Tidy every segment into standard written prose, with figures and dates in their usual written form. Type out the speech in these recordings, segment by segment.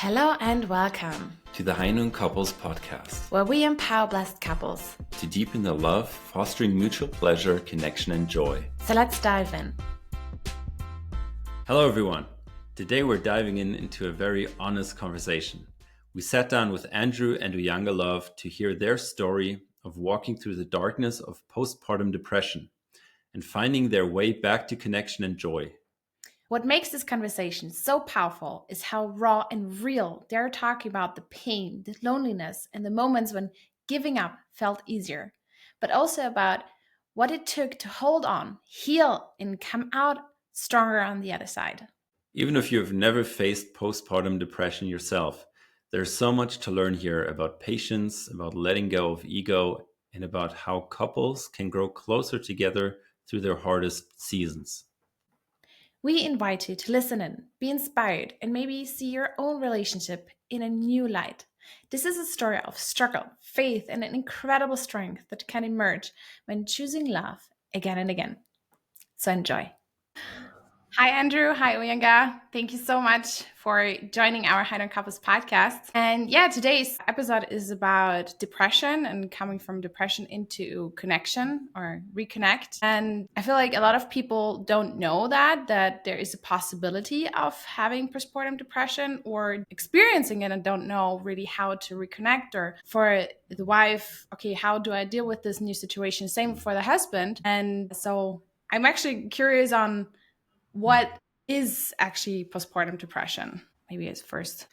Hello and welcome to the Heinun Couples Podcast, where we empower blessed couples to deepen the love, fostering mutual pleasure, connection, and joy. So let's dive in. Hello, everyone. Today we're diving into a very honest conversation. We sat down with Andrew and Uyanga Love to hear their story of walking through the darkness of postpartum depression and finding their way back to connection and joy. What makes this conversation so powerful is how raw and real they're talking about the pain, the loneliness, and the moments when giving up felt easier, but also about what it took to hold on, heal, and come out stronger on the other side. Even if you've never faced postpartum depression yourself, there's so much to learn here about patience, about letting go of ego, and about how couples can grow closer together through their hardest seasons. We invite you to listen in, be inspired, and maybe see your own relationship in a new light. This is a story of struggle, faith, and an incredible strength that can emerge when choosing love again and again. So enjoy. Hi, Andrew. Hi, Uyanga. Thank you so much for joining our Hide on Couples podcast. And yeah, today's episode is about depression and coming from depression into connection or reconnect. And I feel like a lot of people don't know that there is a possibility of having postpartum depression or experiencing it and don't know really how to reconnect. Or for the wife, okay, how do I deal with this new situation? Same for the husband. And so I'm actually curious on what is actually postpartum depression? Maybe it's first.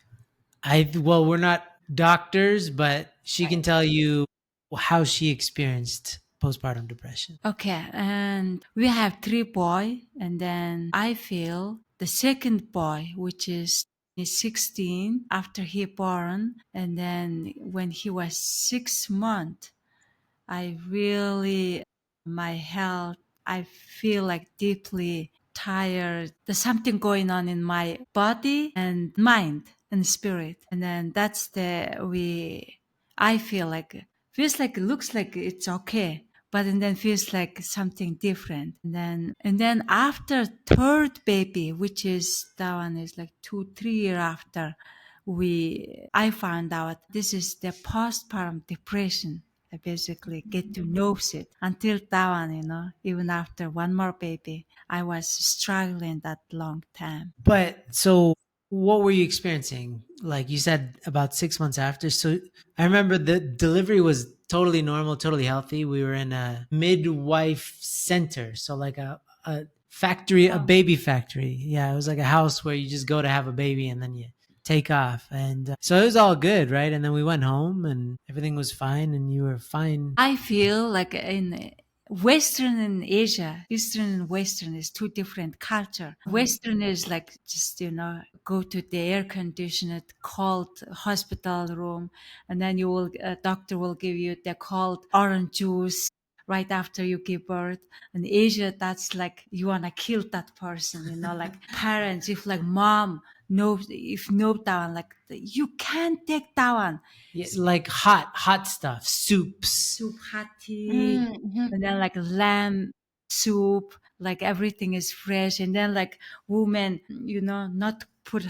Well, we're not doctors, but she can tell you how she experienced postpartum depression. Okay, and we have 3 boys, and then I feel the second boy, which is 16 after he born, and then when he was 6 months, my health, I feel like deeply tired. There's something going on in my body and mind and spirit. And then I feel like, looks like it's okay, but and then feels like something different. And then after third baby, which is, that one is like 2-3 years after, I found out this is the postpartum depression. I basically get to know it. Until that one, even after one more baby, I was struggling that long time. But so what were you experiencing? Like you said, about 6 months after. So I remember the delivery was totally normal, totally healthy. We were in a midwife center. So like a factory, a baby factory. Yeah, it was like a house where you just go to have a baby and then you take off. And so it was all good, right? And then we went home and everything was fine and you were fine. I feel like in Western and Asia, Eastern and Western is two different culture. Western is like just, go to the air conditioned, cold hospital room, and then doctor will give you the cold orange juice right after you give birth. In Asia, that's like you want to kill that person, like parents, if like mom, no down, like you can't take that one. Yeah, like hot stuff, soup, hot tea, and then like lamb soup, like everything is fresh. And then like women, not put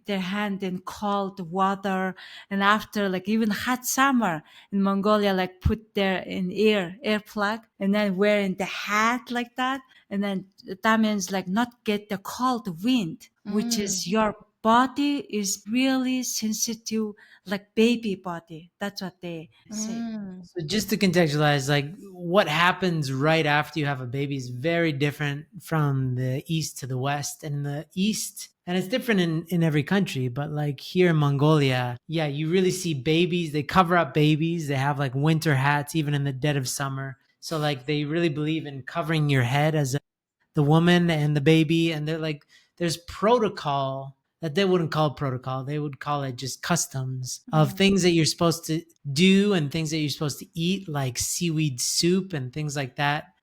their hand in cold water. And after like even hot summer in Mongolia, like put their in ear plug and then wearing the hat like that. And then that means like not get the cold wind, which is your body is really sensitive, like baby body. That's what they say. So just to contextualize, like what happens right after you have a baby is very different from the East to the West. And in the East, and it's different in every country, but like here in Mongolia, yeah, you really see babies. They cover up babies. They have like winter hats, even in the dead of summer. So like they really believe in covering your head as the woman and the baby. And they're like, there's protocol that they wouldn't call protocol. They would call it just customs of things that you're supposed to do and things that you're supposed to eat, like seaweed soup and things like that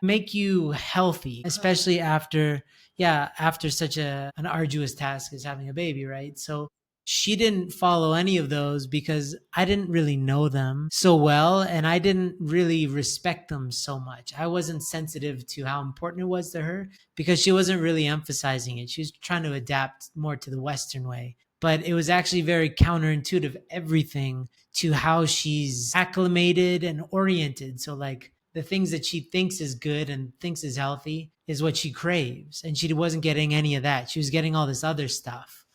make you healthy, especially after such an arduous task as having a baby, right? So she didn't follow any of those because I didn't really know them so well and I didn't really respect them so much. I wasn't sensitive to how important it was to her because she wasn't really emphasizing it. She was trying to adapt more to the Western way. but it was actually very counterintuitive, everything to how she's acclimated and oriented. So like the things that she thinks is good and thinks is healthy is what she craves. And she wasn't getting any of that. She was getting all this other stuff.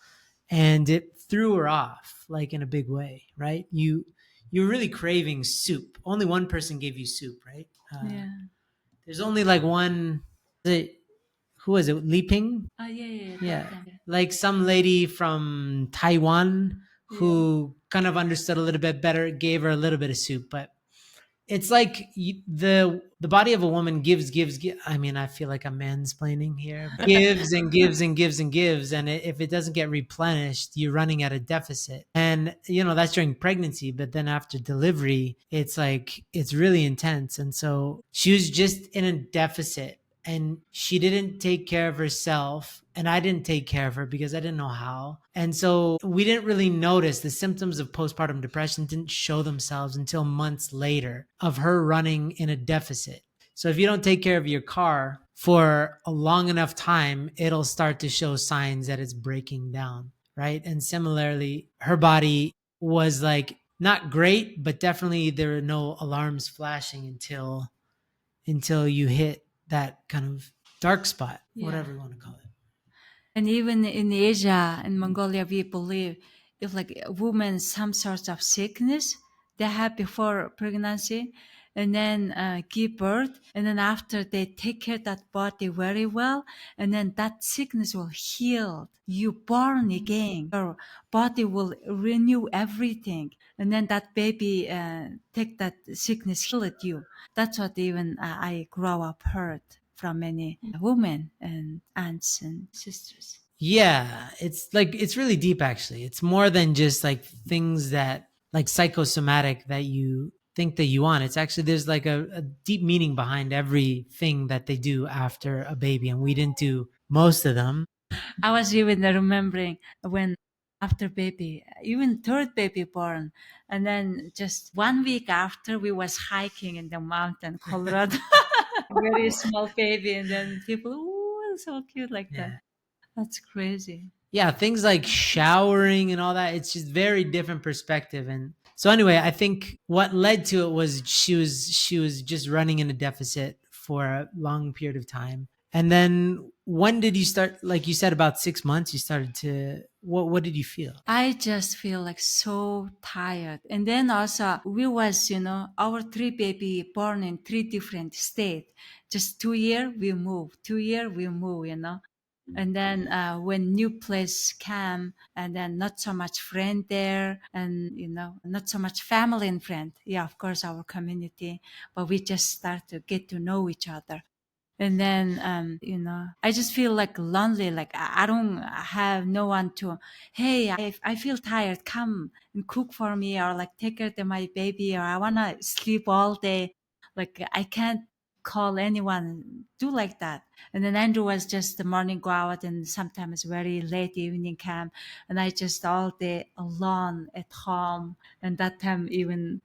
And it threw her off, like in a big way, right? You're really craving soup. Only one person gave you soup, right? Yeah. There's only like one. Who was it? Li Ping? Oh, yeah. Yeah. Like some lady from Taiwan who kind of understood a little bit better, gave her a little bit of soup, but it's like the body of a woman gives. I mean, I feel like I'm mansplaining here. Gives and gives and gives and gives, and if it doesn't get replenished, you're running at a deficit. And that's during pregnancy, but then after delivery, it's like it's really intense. And so she was just in a deficit, and she didn't take care of herself, and I didn't take care of her because I didn't know how. And so we didn't really notice the symptoms of postpartum depression didn't show themselves until months later of her running in a deficit. So if you don't take care of your car for a long enough time, it'll start to show signs that it's breaking down, right? And similarly, her body was like not great, but definitely there were no alarms flashing until you hit that kind of dark spot, whatever you want to call it. And even in Asia, in Mongolia, we believe if like a woman some sort of sickness they have before pregnancy, and then give birth, and then after they take care of that body very well, and then that sickness will heal. You born again, your body will renew everything, and then that baby take that sickness, heal it you. That's what even I grow up heard from many women and aunts and sisters. Yeah, it's really deep actually. It's more than just like things that like psychosomatic that you think that you want. It's actually there's like a deep meaning behind everything that they do after a baby, and we didn't do most of them. I was even remembering when after baby, even third baby born, and then just 1 week after we was hiking in the mountain, Colorado, very small baby, and then people, oh, so cute like that. That's crazy. Yeah, things like showering and all that, it's just very different perspective. And so anyway, I think what led to it was she was just running in a deficit for a long period of time. And then when did you start, like you said, about 6 months, you started to, what did you feel? I just feel like so tired. And then also we was, our three baby born in three different states. Just 2 year we move, 2 year we move, And then when new place came, and then not so much friend there, and not so much family and friend. Yeah, of course our community, but we just start to get to know each other. And then I just feel like lonely, like I don't have no one to, hey, I feel tired, come and cook for me, or like take care of my baby, or I want to sleep all day, like I can't call anyone do like that. And then Andrew was just the morning go out, and sometimes very late evening come, and I just all day alone at home. And that time even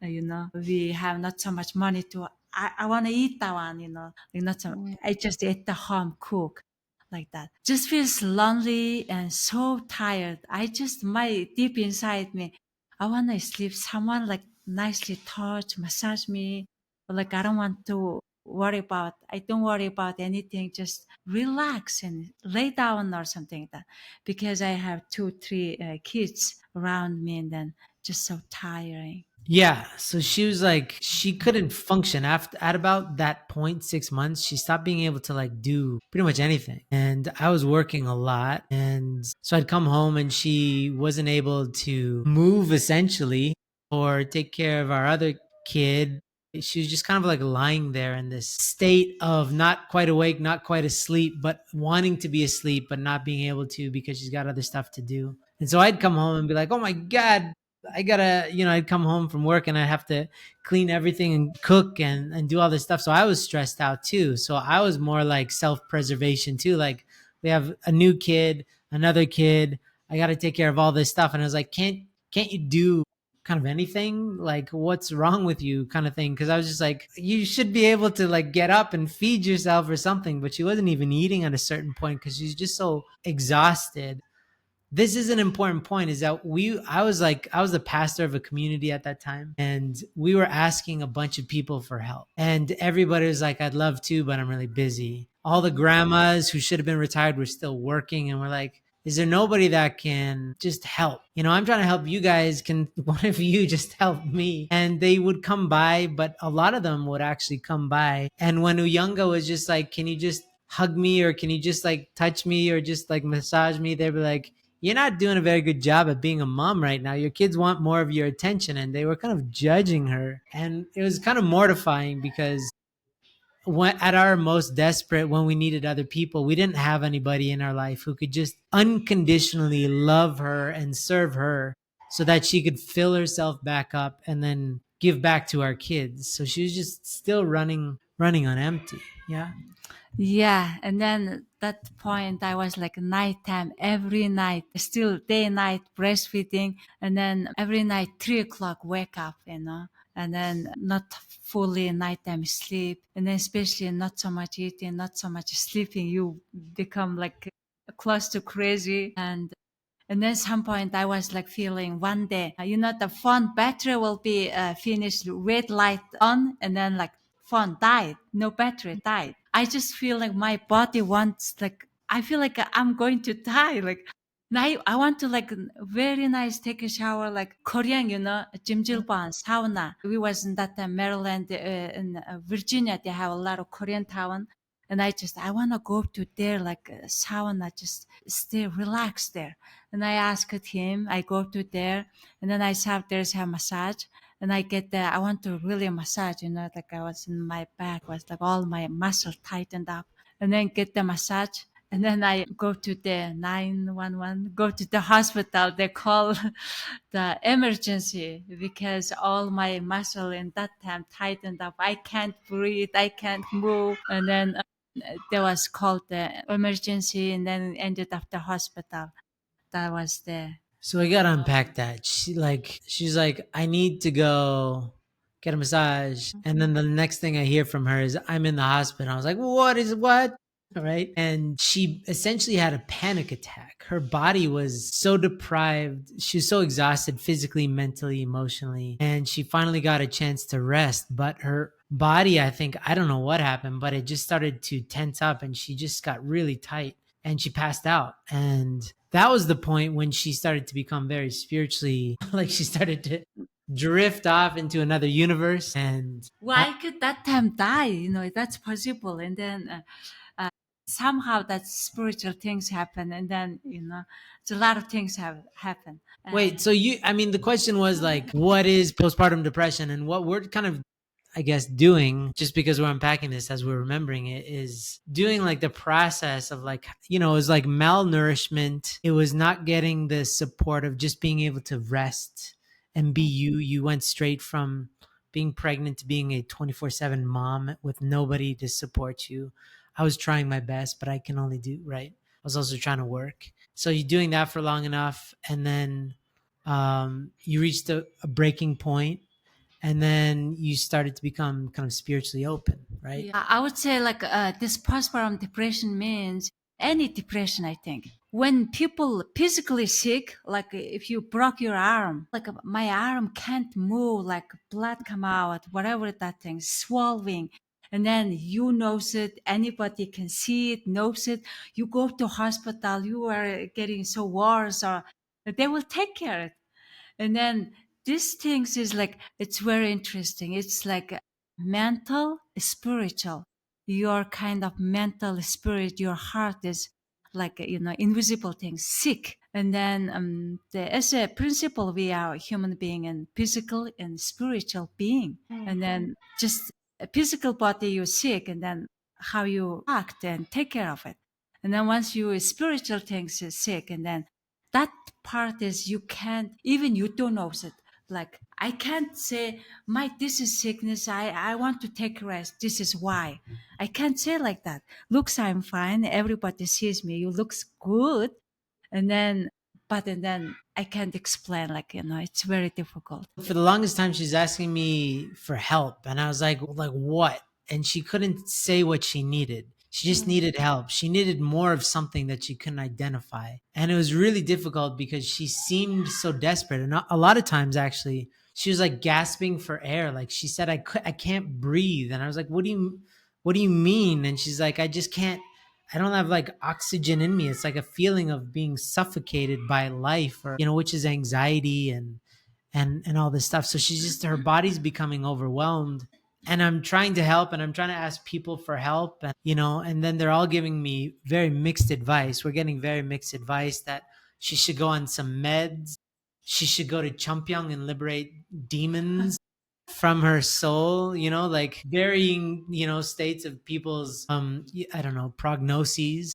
we have not so much money to, I want to eat that one, like not so. I just eat the home cook, like that. Just feels lonely and so tired. I just my deep inside me, I want to sleep. Someone like nicely touch, massage me, but like I don't want to worry about. I don't worry about anything. Just relax and lay down or something like that, because I have 2, 3 kids around me, and then just so tiring. Yeah. So she was like, she couldn't function at about that point, 6 months. She stopped being able to like do pretty much anything. And I was working a lot. And so I'd come home and she wasn't able to move essentially or take care of our other kid. She was just kind of like lying there in this state of not quite awake, not quite asleep, but wanting to be asleep, but not being able to because she's got other stuff to do. And so I'd come home and be like, oh my God, I gotta, I'd come home from work and I'd have to clean everything and cook and do all this stuff. So I was stressed out too. So I was more like self-preservation too. Like we have a new kid, another kid. I got to take care of all this stuff. And I was like, can't you do kind of anything? Like what's wrong with you kind of thing? Cause I was just like, you should be able to like get up and feed yourself or something. But she wasn't even eating at a certain point because she's just so exhausted. this is an important point, is that I was the pastor of a community at that time, and we were asking a bunch of people for help, and everybody was like, I'd love to, but I'm really busy. All the grandmas who should have been retired were still working, and we're like, is there nobody that can just help? I'm trying to help you guys. Can one of you just help me? And they would come by, but a lot of them would actually come by. And when Uyanga was just like, can you just hug me, or can you just like touch me, or just like massage me? They'd be like, you're not doing a very good job at being a mom right now. Your kids want more of your attention. And they were kind of judging her. And it was kind of mortifying, because at our most desperate, when we needed other people, we didn't have anybody in our life who could just unconditionally love her and serve her, so that she could fill herself back up and then give back to our kids. So she was just still running on empty. Yeah. Yeah, and then that point I was like nighttime every night, still day night breastfeeding, and then every night 3 o'clock wake up, and then not fully nighttime sleep, and then especially not so much eating, not so much sleeping. You become like close to crazy, and then some point I was like feeling one day, the phone battery will be finished, red light on, and then like phone died, no battery died. I just feel like my body wants like, I feel like I'm going to die. Like now I want to like very nice take a shower, like Korean, Jimjilban, sauna. We was in that Maryland, in Virginia, they have a lot of Korean town. And I want to go to there, like sauna, just stay relaxed there. And I asked him, I go to there, and then I have there's a massage, and I get there. I want to really massage, like I was in my back, was like all my muscle tightened up, and then get the massage. And then I go to the 911, go to the hospital. They call the emergency because all my muscle in that time tightened up. I can't breathe. I can't move. And then there was called the emergency, and then ended up the hospital. That was the So we gotta unpack that. She's like, I need to go get a massage. And then the next thing I hear from her is, I'm in the hospital. I was like, what? Right. And she essentially had a panic attack. Her body was so deprived. She was so exhausted physically, mentally, emotionally. And she finally got a chance to rest. But her body, I don't know what happened, but it just started to tense up, and she just got really tight, and she passed out. And that was the point when she started to become very spiritually, like she started to drift off into another universe. And why could that time die? That's possible. And then somehow that spiritual things happen, and then it's a lot of things have happened. wait, so the question was like, what is postpartum depression? And what we're kind of, I guess, doing, just because we're unpacking this as we're remembering it, is doing like the process of like, it was like malnourishment. It was not getting the support of just being able to rest and be you. You went straight from being pregnant to being a 24/7 mom with nobody to support you. I was trying my best, but I can only do right. I was also trying to work. So you're doing that for long enough, and then you reached a breaking point, and then you started to become kind of spiritually open, right? Yeah, I would say like this postpartum depression means any depression, I think. When people physically sick, like if you broke your arm, like my arm can't move, like blood come out, whatever that thing, swallowing. And then you knows it, anybody can see it, knows it. You go to hospital, you are getting so worse, or they will take care of it. And then these things is like, it's very interesting. It's like mental, spiritual. Your kind of mental spirit, your heart is like, invisible things, sick. And then as a principle, we are human being and physical and spiritual being. And then just a physical body, you're sick, and then how you act and take care of it. And then once you spiritual things is sick, and then that part is you can't, even you don't know it. Like I can't say this is sickness, I want to take rest, this is why. I can't say like that. Looks, I'm fine, everybody sees me, you looks good. And then I can't explain, like, it's very difficult. For the longest time, she's asking me for help, and I was like what? And she couldn't say what she needed. She just needed help. She needed more of something that she couldn't identify. And it was really difficult because she seemed so desperate. And a lot of times, actually, she was like gasping for air. Like she said, I can't breathe. And I was like, what do you mean? And she's like, I just can't, I don't have like oxygen in me. It's like a feeling of being suffocated by life, or, which is anxiety and all this stuff. So she's just, her body's becoming overwhelmed, and I'm trying to help, and I'm trying to ask people for help, and and then they're all giving me very mixed advice. We're getting very mixed advice that she should go on some meds. She should go to Champyong and liberate demons from her soul, like varying, states of people's I don't know, prognoses.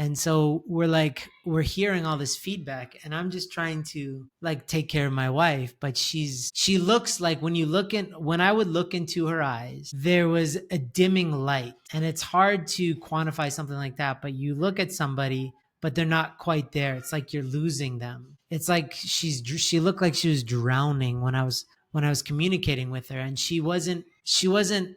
And so we're hearing all this feedback, and I'm just trying to like take care of my wife. But she looks like, when I would look into her eyes, there was a dimming light. And it's hard to quantify something like that, but you look at somebody, but they're not quite there. It's like you're losing them. It's like she looked like she was drowning when I was communicating with her, and she wasn't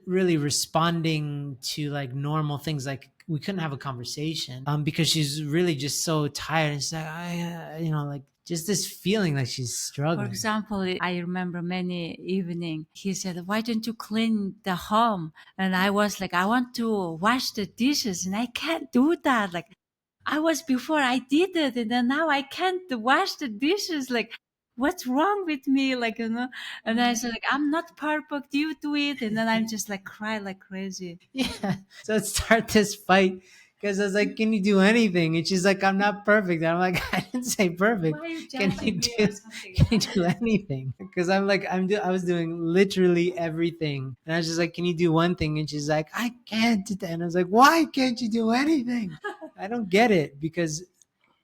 really responding to like normal things. Like we couldn't have a conversation because she's really just so tired. And she's like, like just this feeling like she's For struggling. example, I remember many evening, he said, why don't you clean the home? And I was like, I want to wash the dishes and I can't do that. Like I was before I did it, and then now I can't wash the dishes. Like, what's wrong with me? Like, and I said, like, I'm not perfect. You do it. And then I'm just like cry like crazy. Yeah. So it started this fight because I was like, can you do anything? And she's like, I'm not perfect. And I'm like, I didn't say perfect. Why are you Can you judging me do or something? can you do anything? Because I'm like, I was doing literally everything. And I was just like, can you do one thing? And she's like, I can't do that. And I was like, why can't you do anything? I don't get it, because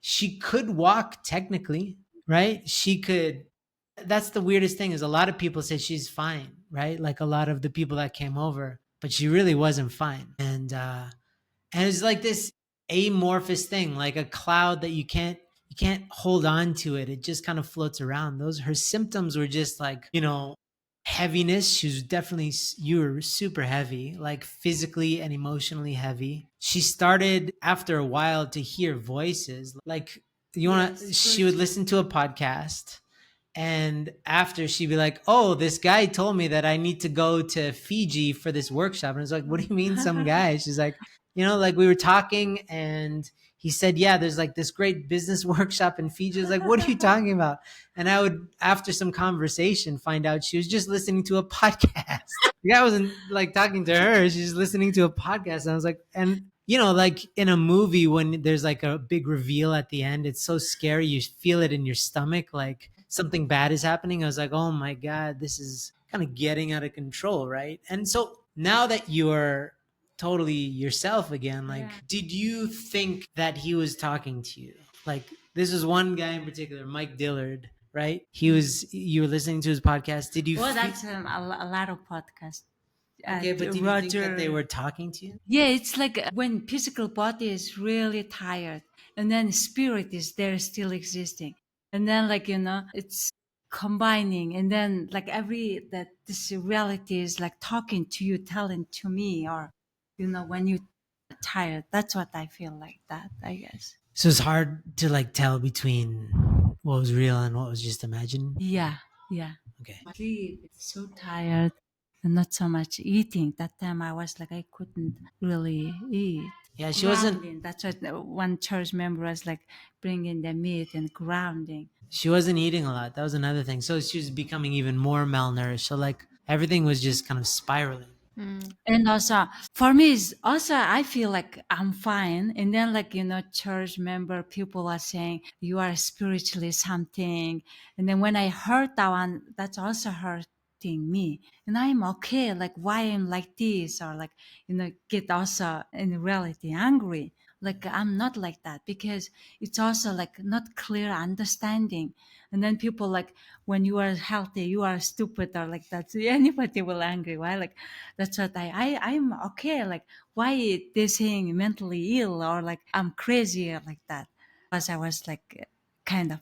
she could walk technically, right? She could. That's the weirdest thing, is a lot of people say she's fine, right? Like a lot of the people that came over, but she really wasn't fine. And it's like this amorphous thing, like a cloud that you can't hold on to it. It just kind of floats around. Those Her symptoms were just like, heaviness. She was definitely, you were super heavy, like physically and emotionally heavy. She started after a while to hear voices. Like, she would listen to a podcast, and after she'd be like, oh, this guy told me that I need to go to Fiji for this workshop. And I was like, what do you mean some guy? She's like, like we were talking and he said, yeah, there's like this great business workshop in Fiji. I was like, what are you talking about? And I would, after some conversation, find out she was just listening to a podcast. The guy wasn't like talking to her. She's listening to a podcast. And I was like, and like in a movie, when there's like a big reveal at the end, it's so scary. You feel it in your stomach, like something bad is happening. I was like, oh my God, this is kind of getting out of control, right? And so now that you're totally yourself again, like, did you think that he was talking to you? Like, this is one guy in particular, Mike Dillard, right? You were listening to his podcast. Did you? Well, that's a lot of podcasts. Okay, but did you think that they were talking to you? Yeah, it's like when physical body is really tired, and then spirit is there still existing, and then like it's combining, and then like that this reality is like talking to you, telling to me, or when you tired. That's what I feel like, that, I guess. So it's hard to like tell between what was real and what was just imagined. Yeah. Okay. Sleep. It's so tired. And not so much eating. That time I was like, I couldn't really eat. Yeah, she wasn't. Grounding. That's what one church member was like, bringing the meat and grounding. She wasn't eating a lot. That was another thing. So she was becoming even more malnourished. So like everything was just kind of spiraling. And also for me, is also I feel like I'm fine. And then like, church member people are saying you are spiritually something. And then when I heard that one, that's also hurting me. And I'm okay. Like why I'm like this, or like, get also in reality angry. Like I'm not like that, because it's also like not clear understanding. And then people like, when you are healthy, you are stupid, or like that. So anybody will angry. Why? Like that's what I'm okay. Like why they saying mentally ill, or like I'm crazy, or like that. Because I was like kind of,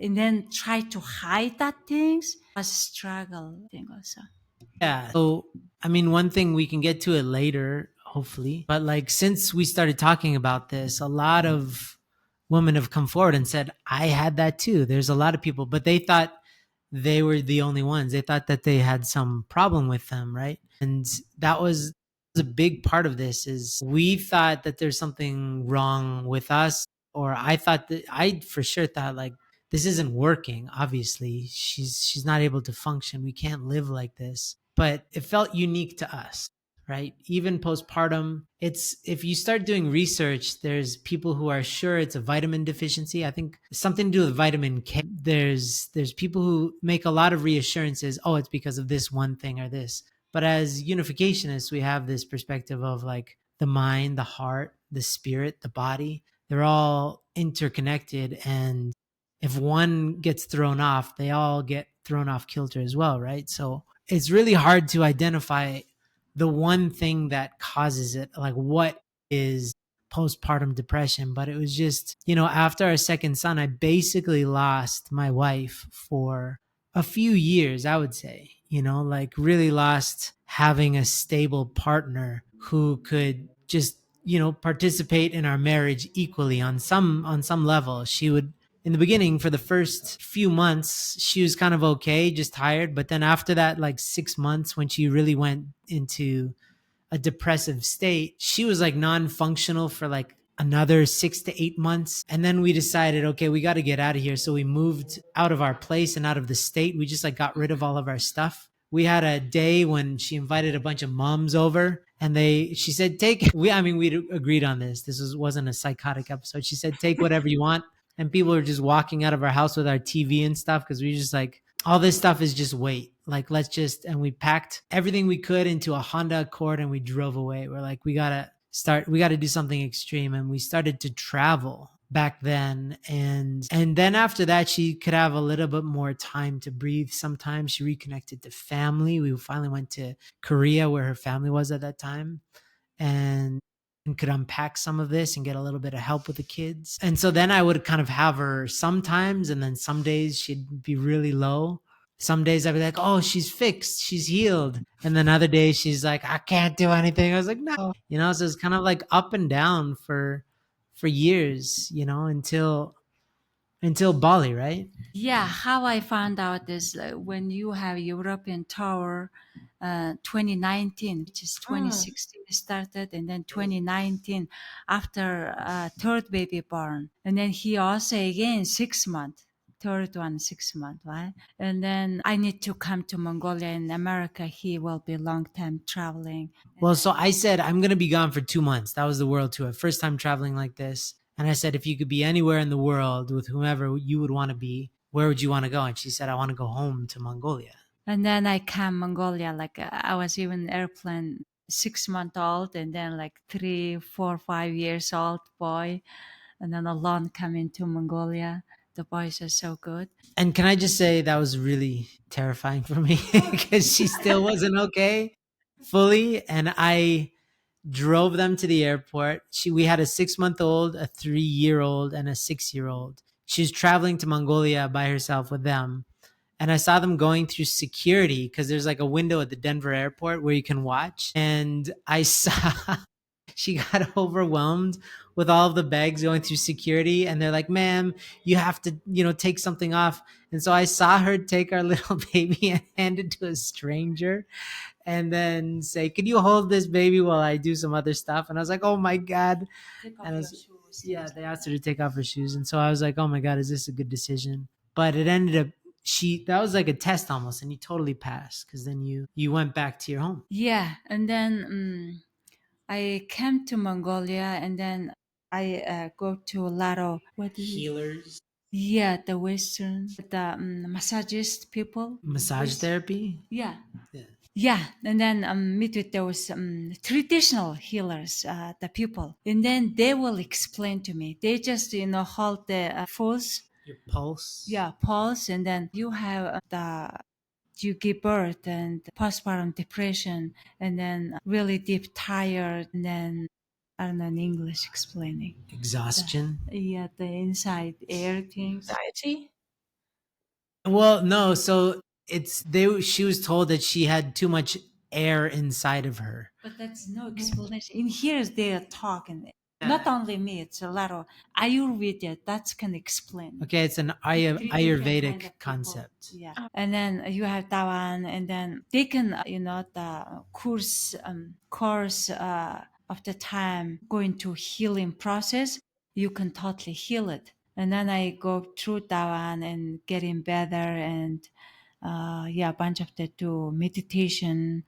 and then try to hide that things was a struggle thing also. Yeah. So I mean, one thing, we can get to it later, hopefully. But like, since we started talking about this, a lot of women have come forward and said, I had that too. There's a lot of people, but they thought they were the only ones. They thought that they had some problem with them, right? And that was a big part of this. Is we thought that there's something wrong with us, or I thought that I for sure thought like, this isn't working. Obviously, she's not able to function. We can't live like this. But it felt unique to us, right? Even postpartum, it's, if you start doing research, there's people who are sure it's a vitamin deficiency. I think something to do with vitamin K. There's people who make a lot of reassurances, oh, it's because of this one thing or this. But as unificationists, we have this perspective of like the mind, the heart, the spirit, the body. They're all interconnected, and if one gets thrown off, they all get thrown off kilter as well, right? So it's really hard to identify the one thing that causes it, like what is postpartum depression. But it was just, after our second son, I basically lost my wife for a few years, I would say, like really lost having a stable partner who could just, participate in our marriage equally on some level. She would, in the beginning, for the first few months, she was kind of okay, just tired. But then after that, like 6 months, when she really went into a depressive state, she was like non-functional for like another 6 to 8 months. And then we decided, okay, we got to get out of here. So we moved out of our place and out of the state. We just like got rid of all of our stuff. We had a day when she invited a bunch of moms over, and she said, we agreed on this. Wasn't a psychotic episode. She said, take whatever you want. And people were just walking out of our house with our TV and stuff, because we were just like, all this stuff is just weight. Like, and we packed everything we could into a Honda Accord and we drove away. We're like, we got to do something extreme. And we started to travel back then. And then after that, she could have a little bit more time to breathe. Sometimes she reconnected to family. We finally went to Korea, where her family was at that time, and could unpack some of this and get a little bit of help with the kids. And so then I would kind of have her sometimes, and then some days she'd be really low. Some days I'd be like, oh, she's fixed, she's healed. And then other days she's like, I can't do anything. I was like, no. So it's kind of like up and down for years, until Bali, right? Yeah, how I found out is when you have European tour, 2019, which is 2016 started, and then 2019 after third baby born, and then he also again 6 months. Third one 6 months, right? And then I need to come to Mongolia. In America, he will be long time traveling. Well, so I said, I'm going to be gone for 2 months. That was the world tour. First time traveling like this. And I said, if you could be anywhere in the world with whomever you would want to be, where would you want to go? And she said, I want to go home to Mongolia. And then I came Mongolia, like I was even airplane 6 month old, and then like 3, 4, 5 years old boy, and then alone coming to Mongolia. The boys are so good. And can I just say that was really terrifying for me, because she still wasn't okay fully. And I drove them to the airport. We had a 6-month-old, a 3-year-old, and a 6-year-old. She was traveling to Mongolia by herself with them. And I saw them going through security, because there's like a window at the Denver airport where you can watch. And I saw she got overwhelmed with all of the bags going through security. And they're like, ma'am, you have to, take something off. And so I saw her take our little baby and hand it to a stranger, and then say, can you hold this baby while I do some other stuff? And I was like, oh my God. And they asked her to take off her shoes. And so I was like, oh my God, is this a good decision? But it ended up, that was like a test almost, and you totally passed, because then you went back to your home. Yeah. And then I came to Mongolia, and then I go to a lot of Healers. Yeah, the Western, the massagist people. Massage therapy. Yeah. Yeah, and then meet with those traditional healers, the people, and then they will explain to me. They just hold the pulse. Your pulse. Yeah, pulse, and then you have you give birth and postpartum depression, and then really deep tired, and then I don't know in English explaining. Exhaustion. The inside air things. Anxiety? Well, no. So she was told that she had too much air inside of her. But that's no explanation. In here, they are talking. Not only me, it's a lot of Ayurveda that can explain. Okay, it's an Three different kind Ayurvedic of people. concept. Yeah. And then you have Tawan, and then they can, the course of the time going to healing process, you can totally heal it. And then I go through Tawan and getting better, and a bunch of the do meditation.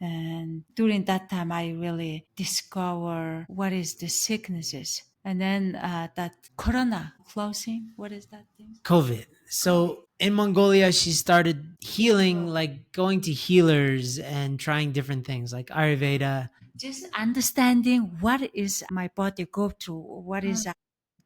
And during that time, I really discover what is the sicknesses. And then that corona closing, what is that thing? COVID. So in Mongolia, she started healing, like going to healers and trying different things like Ayurveda. Just understanding what is my body go through, what is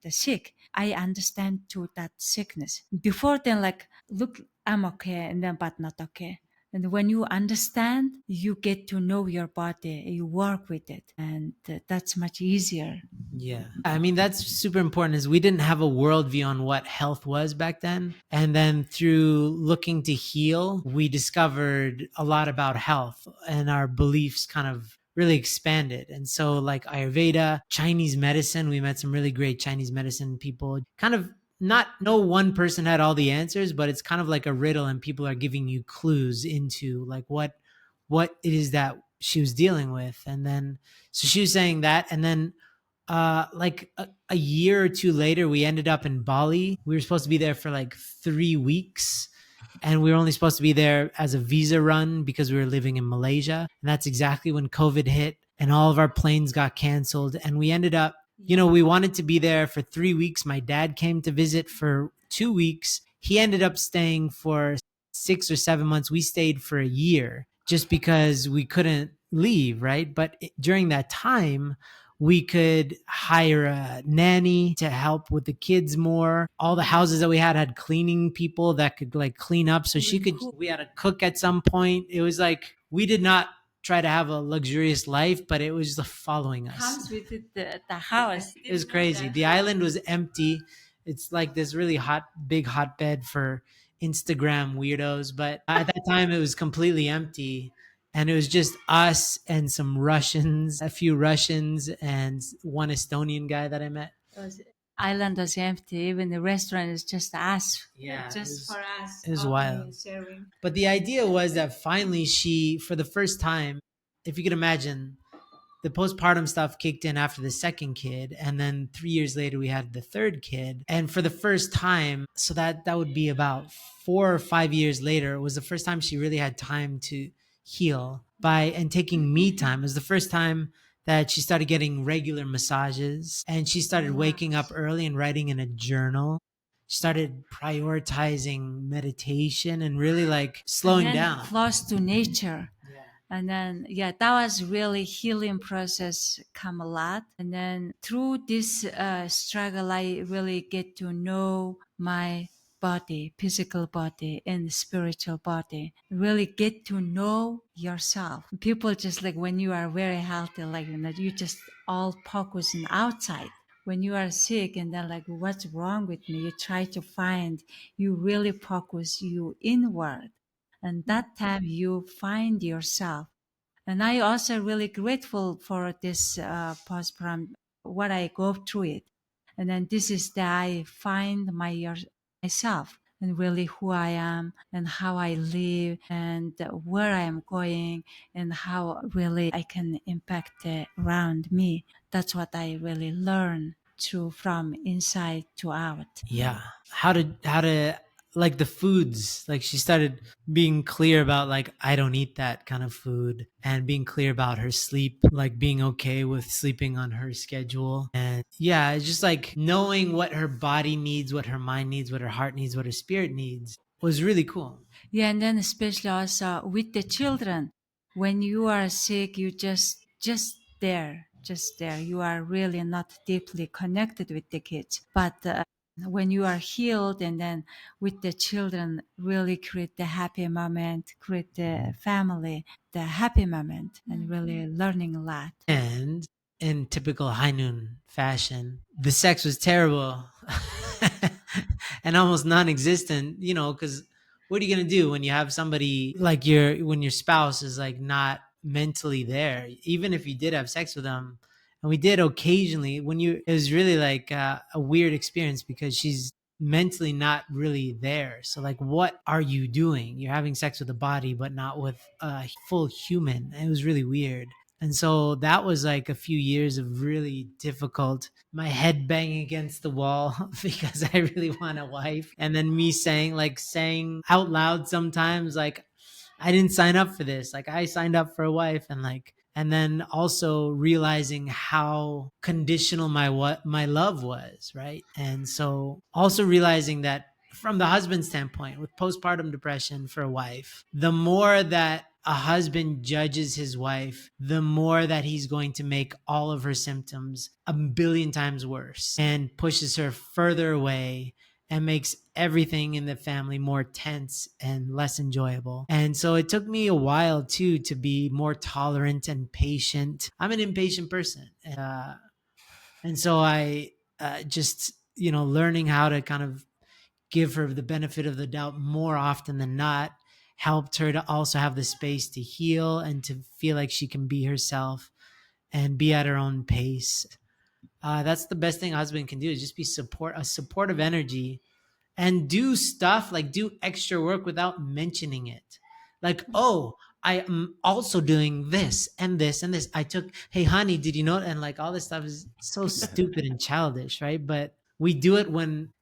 the sick. I understand to that sickness. Before then, like, look, I'm okay, and then but not okay. And when you understand, you get to know your body, you work with it, and that's much easier. Yeah. I mean, that's super important is we didn't have a worldview on what health was back then. And then through looking to heal, we discovered a lot about health and our beliefs kind of really expanded. And so like Ayurveda, Chinese medicine, we met some really great Chinese medicine people. Kind of not no one person had all the answers, but it's kind of like a riddle and people are giving you clues into like what it is that she was dealing with. And then so she was saying that, and then like a year or two later, we ended up in Bali. We were supposed to be there for like 3 weeks, and we were only supposed to be there as a visa run because we were living in Malaysia. And that's exactly when COVID hit and all of our planes got canceled. And we ended up, we wanted to be there for 3 weeks. My dad came to visit for 2 weeks. He ended up staying for 6 or 7 months. We stayed for a year just because we couldn't leave, right? But during that time, we could hire a nanny to help with the kids more. All the houses that we had cleaning people that could like clean up. So we had a cook at some point. It was like, we did not try to have a luxurious life, but it was following us. Comes with the house. It was crazy. The island was empty. It's like this really big hotbed for Instagram weirdos. But at that time, it was completely empty. And it was just us and some Russians, a few Russians, and one Estonian guy that I met. Island was empty. Even the restaurant is just us. Yeah, just for us. It was wild. But the idea was that finally she, for the first time, if you could imagine, the postpartum stuff kicked in after the second kid. And then 3 years later, we had the third kid. And for the first time, so that would be about 4 or 5 years later, it was the first time she really had time to heal and taking me time. It was the first time that she started getting regular massages and she started waking up early and writing in a journal. She started prioritizing meditation and really like slowing down. Close to nature. And then, that was really healing process come a lot. And then through this struggle, I really get to know my body, physical body and spiritual body. Really get to know yourself. People just like when you are very healthy, like you just all focus on outside. When you are sick and then like, what's wrong with me? You try to find, you really focus you inward. And that time you find yourself. And I also really grateful for this postpartum, what I go through it. And then this is that I find myself and really who I am and how I live and where I am going and how really I can impact around me. That's what I really learn from inside to out. Yeah. How to like the foods, like she started being clear about like, I don't eat that kind of food, and being clear about her sleep, like being okay with sleeping on her schedule. And yeah, it's just like knowing what her body needs, what her mind needs, what her heart needs, what her spirit needs was really cool. Yeah. And then especially also with the children, when you are sick, you just there. You are really not deeply connected with the kids. But when you are healed and then with the children, really create the happy moment, create the family, the happy moment, and really learning a lot. And in typical Hainun fashion, the sex was terrible and almost non-existent, because what are you going to do when you have somebody like when your spouse is like not mentally there, even if you did have sex with them? And we did occasionally it was really like a weird experience because she's mentally not really there. So like, what are you doing? You're having sex with a body, but not with a full human. And it was really weird. And so that was like a few years of really difficult, my head banging against the wall because I really want a wife. And then me saying out loud sometimes, like, I didn't sign up for this. Like, I signed up for a wife. And then also realizing how conditional my love was, right? And so also realizing that from the husband standpoint, with postpartum depression for a wife, the more that a husband judges his wife, the more that he's going to make all of her symptoms a billion times worse and pushes her further away and makes everything in the family more tense and less enjoyable. And so it took me a while too to be more tolerant and patient. I'm an impatient person. And so I just, learning how to kind of give her the benefit of the doubt more often than not helped her to also have the space to heal and to feel like she can be herself and be at her own pace. That's the best thing a husband can do, is just be a supportive energy, and do stuff like do extra work without mentioning it. Like, oh, I am also doing this and this and this. Hey, honey, did you know? And like all this stuff is so stupid and childish, right? But we do it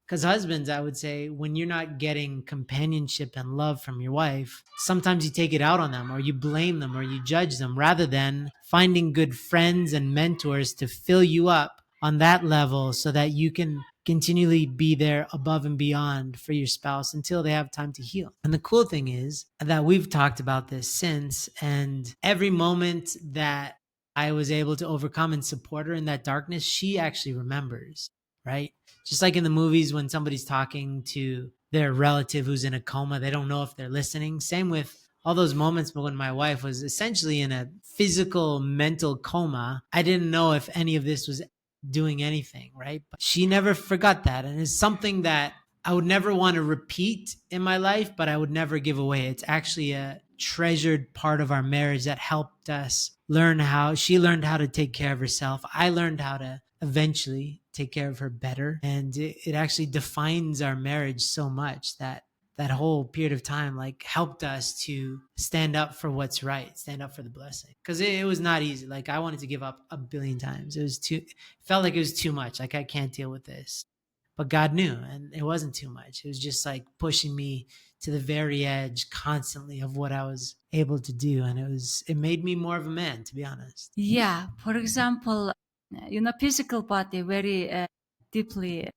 because husbands, I would say, when you're not getting companionship and love from your wife, sometimes you take it out on them or you blame them or you judge them rather than finding good friends and mentors to fill you up on that level so that you can continually be there above and beyond for your spouse until they have time to heal. And the cool thing is that we've talked about this since, and every moment that I was able to overcome and support her in that darkness, she actually remembers, right? Just like in the movies when somebody's talking to their relative who's in a coma, they don't know if they're listening. Same with all those moments when my wife was essentially in a physical, mental coma. I didn't know if any of this was doing anything, right? But she never forgot that. And it's something that I would never want to repeat in my life, but I would never give away. It's actually a treasured part of our marriage that helped us she learned how to take care of herself. I learned how to eventually take care of her better. And it actually defines our marriage so much that whole period of time like helped us to stand up for what's right, stand up for the blessing, because it was not easy. Like, I wanted to give up a billion times. It felt like it was too much. Like, I can't deal with this, but God knew, and it wasn't too much. It was just like pushing me to the very edge constantly of what I was able to do. And it made me more of a man, to be honest. Yeah. For example, physical body very deeply,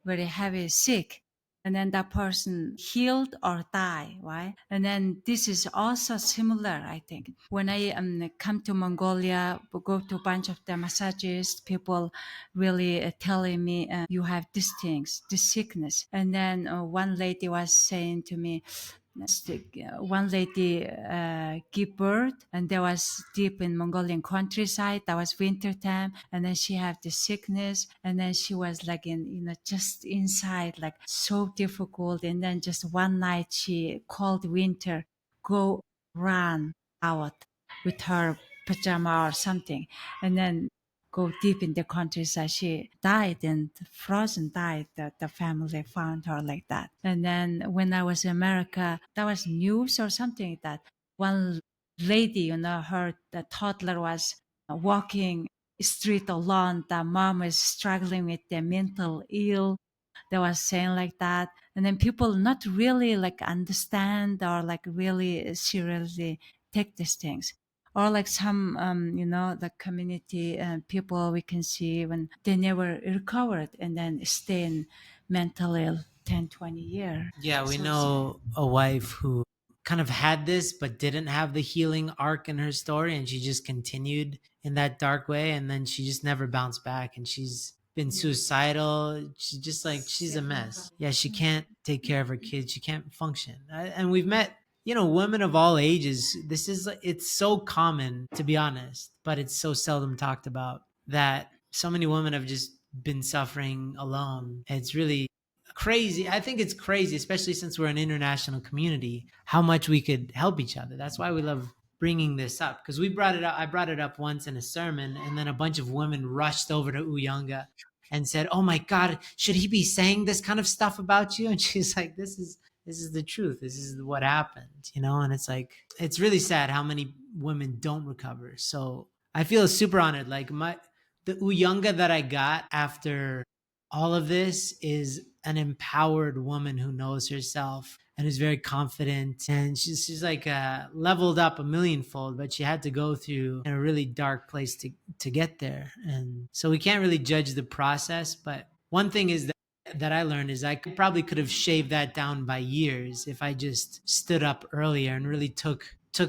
very heavy, sick. And then that person healed or die, right? And then this is also similar, I think. When I come to Mongolia, we go to a bunch of the massages, people really telling me, you have these things, this sickness. And then one lady was saying to me, one lady gave birth, and there was deep in Mongolian countryside. That was winter time, and then she had the sickness, and then she was like just inside, like so difficult. And then just one night, she called winter, go run out with her pajama or something, and then go deep in the countryside. She died and frozen died. The family found her like that. And then when I was in America, that was news or something like that. One lady, the toddler was walking street alone. The mom is struggling with the mental ill. They was saying like that. And then people not really like understand or like really seriously take these things, or like some the community people we can see when they never recovered and then stay in mental ill 10-20 years. Yeah, we So know a wife who kind of had this but didn't have the healing arc in her story, and she just continued in that dark way, and then she just never bounced back, and she's been suicidal. She's just like, she's a mess. Yeah, she can't take care of her kids. She can't function. And we've met, women of all ages. It's so common, to be honest, but it's so seldom talked about, that so many women have just been suffering alone. It's really crazy. I think it's crazy, especially since we're an international community, how much we could help each other. That's why we love bringing this up, because we brought it up. I brought it up once in a sermon, and then a bunch of women rushed over to Uyanga and said, "Oh my God, should he be saying this kind of stuff about you?" And she's like, "This is the truth. This is what happened, you know." And it's like, it's really sad how many women don't recover. So I feel super honored. Like the Uyanga that I got after all of this is an empowered woman who knows herself and is very confident, and she's like leveled up a millionfold, but she had to go through a really dark place to get there. And so we can't really judge the process, but one thing is that I learned is I could have shaved that down by years if I just stood up earlier and really took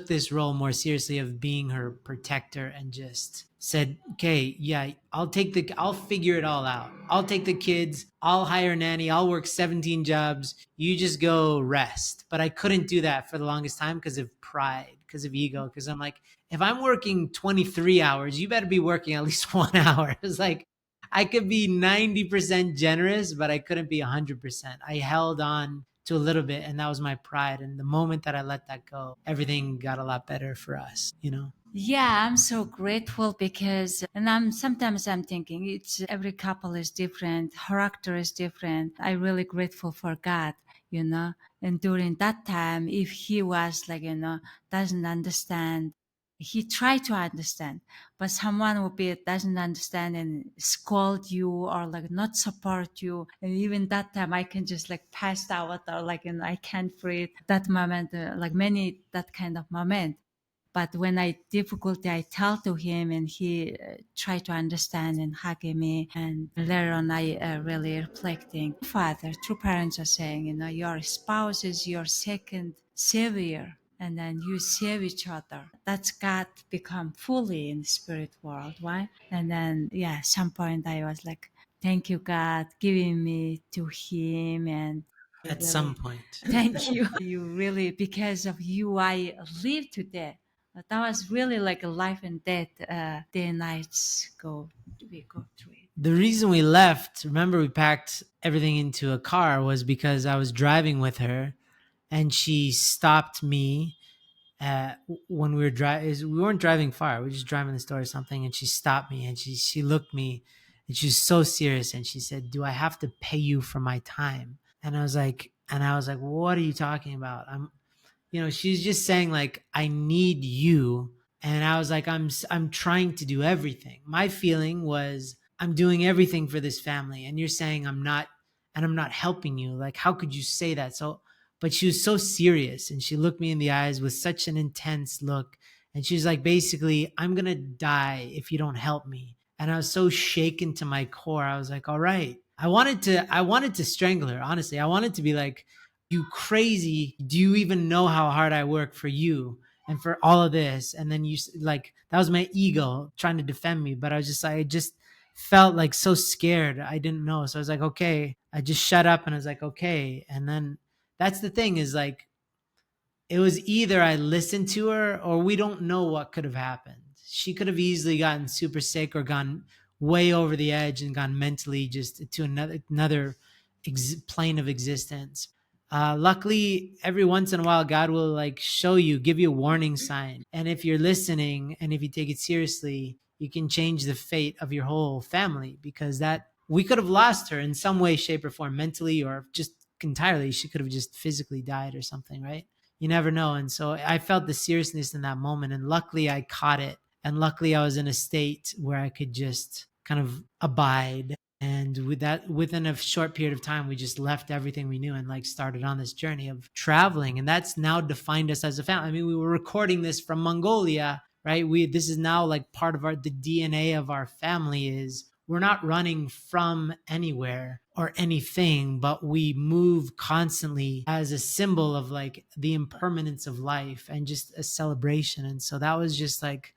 this role more seriously of being her protector and just said, "Okay, yeah, I'll figure it all out. I'll take the kids, I'll hire a nanny, I'll work 17 jobs. You just go rest." But I couldn't do that for the longest time because of pride, because of ego, because I'm like, if I'm working 23 hours, you better be working at least 1 hour. It's like, I could be 90% generous, but I couldn't be 100%. I held on to a little bit, and that was my pride. And the moment that I let that go, everything got a lot better for us, you know? Yeah, I'm so grateful because, and sometimes I'm thinking it's every couple is different, character is different. I'm really grateful for God, you know. And during that time, if he was like, you know, doesn't understand, he tried to understand, but someone will be doesn't understand and scold you or like not support you. And even that time, I can just like pass out or like, you know, I can't breathe. That moment, like many that kind of moment. But when I difficulty, I tell to him, and he try to understand and hug me. And later on, I really reflecting. Father, true parents are saying, you know, your spouse is your second savior, and then you save each other. That's God become fully in the spirit world, right? And then, yeah, some point I was like, thank you, God, giving me to him, and At really, some point. thank you. You really, because of you, I live today. But that was really like a life and death. Day and nights we go through it. The reason we left, remember we packed everything into a car, was because I was driving with her and she stopped me when we were driving. We weren't driving far. We were just driving the store or something. And she stopped me and she looked me and she was so serious. And she said, "Do I have to pay you for my time?" And I was like, "What are you talking about?" She's just saying like, "I need you." And I was like, I'm trying to do everything. My feeling was, I'm doing everything for this family, and you're saying I'm not, and I'm not helping you. Like, how could you say that? So, but she was so serious, and she looked me in the eyes with such an intense look. And she's like, basically, "I'm going to die if you don't help me." And I was so shaken to my core. I was like, all right. I wanted to strangle her. Honestly, I wanted to be like, "You crazy. Do you even know how hard I work for you and for all of this?" And then like, that was my ego trying to defend me. But I was just like, I just felt like so scared. I didn't know. So I was like, okay. I just shut up and I was like, okay. And then that's the thing, is like, it was either I listened to her or we don't know what could have happened. She could have easily gotten super sick or gone way over the edge and gone mentally just to another plane of existence. Luckily, every once in a while, God will like show you, give you a warning sign. And if you're listening and if you take it seriously, you can change the fate of your whole family, because that we could have lost her in some way, shape, or form, mentally or just entirely. She could have just physically died or something, right? You never know. And so I felt the seriousness in that moment. And luckily, I caught it. And luckily, I was in a state where I could just kind of abide. And with that, within a short period of time, we just left everything we knew and like started on this journey of traveling. And that's now defined us as a family. I mean, we were recording this from Mongolia, right? This is now like part of the DNA of our family. Is we're not running from anywhere or anything, but we move constantly as a symbol of like the impermanence of life and just a celebration. And so that was just like,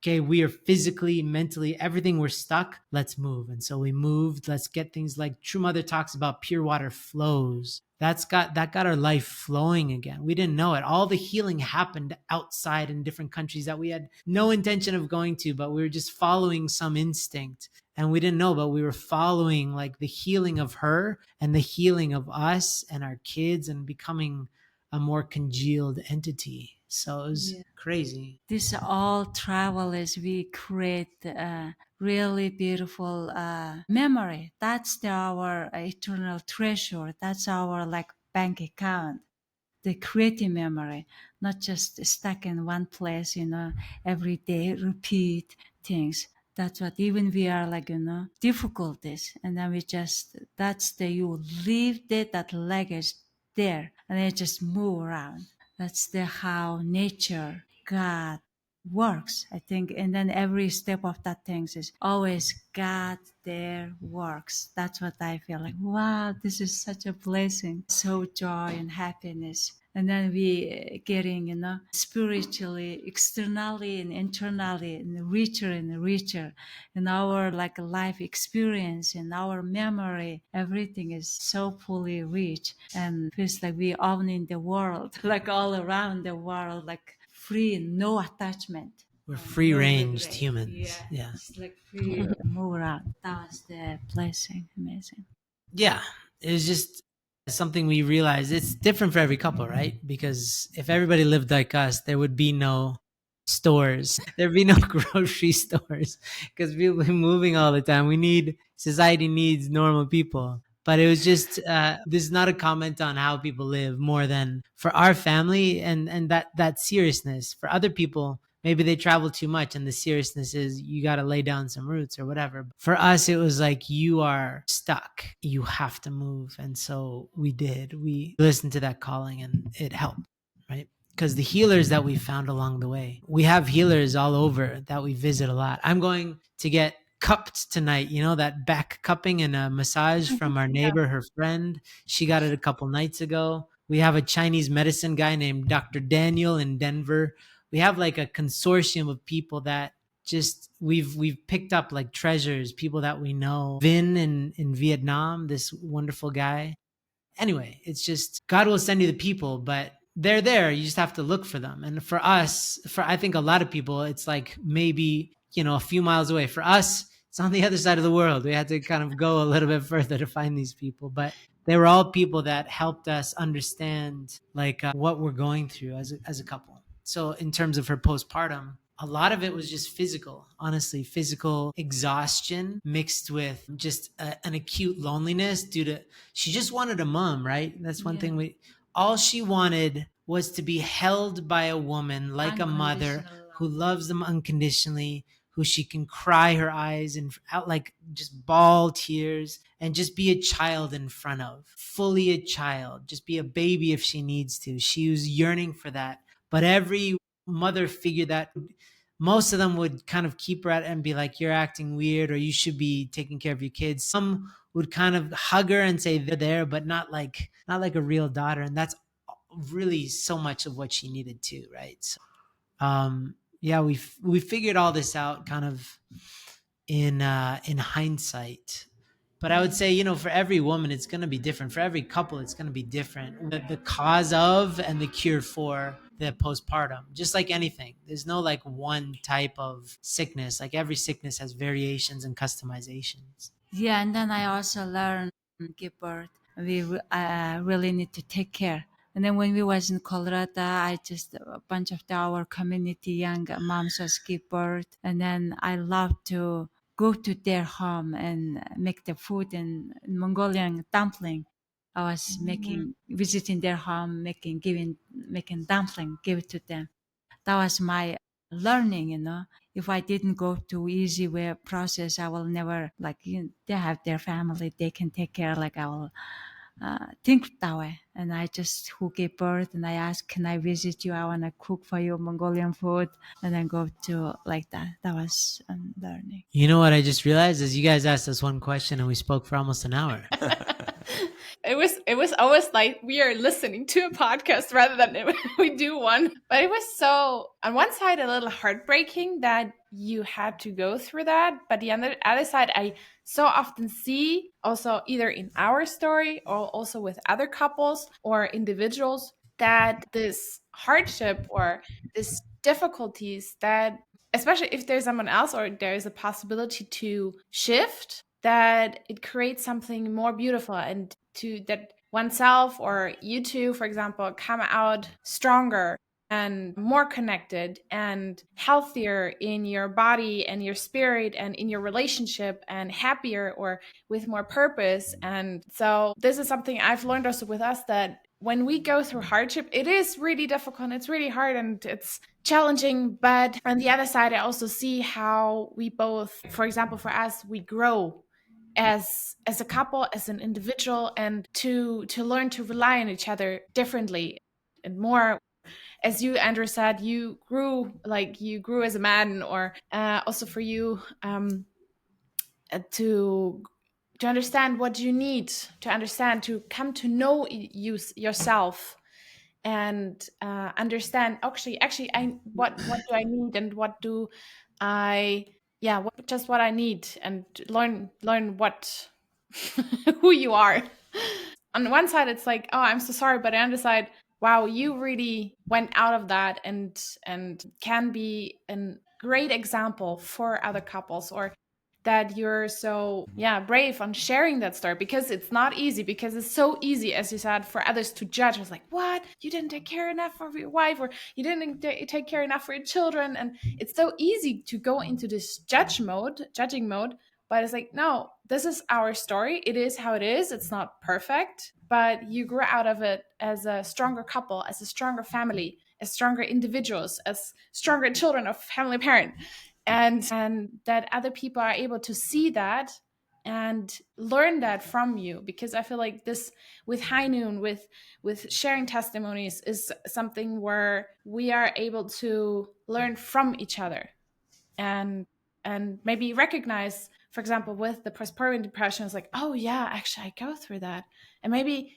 okay, we are physically, mentally, everything, we're stuck. Let's move. And so we moved. Let's get things like True Mother talks about, pure water flows. That got our life flowing again. We didn't know it. All the healing happened outside in different countries that we had no intention of going to, but we were just following some instinct. And we didn't know, but we were following like the healing of her and the healing of us and our kids and becoming a more congealed entity. So it was crazy. This all travel is we create a really beautiful memory. That's our eternal treasure. That's our like bank account. The creative memory, not just stuck in one place, every day repeat things. That's what even we are like, difficulties. And then that's you leave that luggage there and then just move around. That's how nature, God works, I think. And then every step of that things is always God there works. That's what I feel like. Wow, this is such a blessing. So joy and happiness. And then we getting, spiritually, externally and internally and richer. And our like life experience and our memory, everything is so fully rich and feels like we owning the world, like all around the world, like free, no attachment. We're free No ranged regret. humans. Yeah. It's like free move around. That was the blessing. Amazing. Yeah. It was just something we realized it's different for every couple, right? Because if everybody lived like us, there would be no stores, there'd be no grocery stores because people are moving all the time. Society needs normal people. But it was just, this is not a comment on how people live more than for our family and that seriousness. For other people, maybe they travel too much and the seriousness is you got to lay down some roots or whatever. For us, it was like, you are stuck. You have to move. And so we did. We listened to that calling and it helped, right? Because the healers that we found along the way, we have healers all over that we visit a lot. I'm going to get cupped tonight, that back cupping and a massage from our neighbor, her friend. She got it a couple nights ago. We have a Chinese medicine guy named Dr. Daniel in Denver. We have like a consortium of people that just we've picked up like treasures, people that we know. Vin in Vietnam, this wonderful guy. Anyway, it's just God will send you the people, but they're there. You just have to look for them. And for us, I think a lot of people, it's like maybe, a few miles away. For us, it's on the other side of the world. We had to kind of go a little bit further to find these people, but they were all people that helped us understand like what we're going through as a couple. So in terms of her postpartum, a lot of it was just physical, honestly, physical exhaustion mixed with just an acute loneliness she just wanted a mom, right? That's one thing all she wanted was to be held by a woman like a mother who loves them unconditionally, who she can cry her eyes and out like just bawl tears and just be a child in front of, fully a child, just be a baby if she needs to. She was yearning for that. But every mother figure that most of them would kind of keep her at and be like, you're acting weird or you should be taking care of your kids. Some would kind of hug her and say they're there, but not like a real daughter. And that's really so much of what she needed too, right? So, we figured all this out kind of in hindsight. But I would say, for every woman, it's going to be different. For every couple, it's going to be different. The cause of and the cure for the postpartum, just like anything. There's no like one type of sickness. Like every sickness has variations and customizations. Yeah, and then I also learned give birth. We really need to take care. And then when we was in Colorado, a bunch of our community young moms just give birth. And then I love to go to their home and make the food and Mongolian dumpling. I was visiting their home, making dumpling, give it to them. That was my learning, If I didn't go to easy way process, I will never they have their family, they can take care. Like I will think that way. And I just who gave birth and I asked, can I visit you? I want to cook for you Mongolian food and then go to like that. That was learning. You know what I just realized is you guys asked us one question and we spoke for almost an hour. it was always like we are listening to a podcast rather than we do one. But it was so, on one side, a little heartbreaking that you had to go through that, but the other side, I so often see also either in our story or also with other couples or individuals that this hardship or this difficulties that, especially if there's someone else or there's a possibility to shift, that it creates something more beautiful, and to that oneself or you two, for example, come out stronger and more connected and healthier in your body and your spirit and in your relationship, and happier or with more purpose. And so this is something I've learned also with us, that when we go through hardship, it is really difficult, it's really hard, and it's challenging. But on the other side, I also see how we both, for example, for us, we grow as a couple, as an individual, and to learn to rely on each other differently and more. As you, Andrew, said, you grew as a man, or also for you, to understand what you need to understand, to come to know yourself, and understand, actually, what do I need, and what do I, yeah, what I need, and learn what who you are. On one side, it's like, oh, I'm so sorry, but on the other side, wow, you really went out of that, and can be a great example for other couples, or that you're so, yeah, brave on sharing that story, because it's not easy, because it's so easy, as you said, for others to judge. It's like, what, you didn't take care enough of your wife, or you didn't take care enough for your children. And it's so easy to go into this judging mode. But it's like, no, this is our story. It is how it is. It's not perfect, but you grew out of it as a stronger couple, as a stronger family, as stronger individuals, as stronger children of family parent. And that other people are able to see that and learn that from you. Because I feel like this, with High Noon, with sharing testimonies, is something where we are able to learn from each other, and maybe recognize, for example, with the postpartum depression, it's like, oh yeah, actually I go through that. And maybe,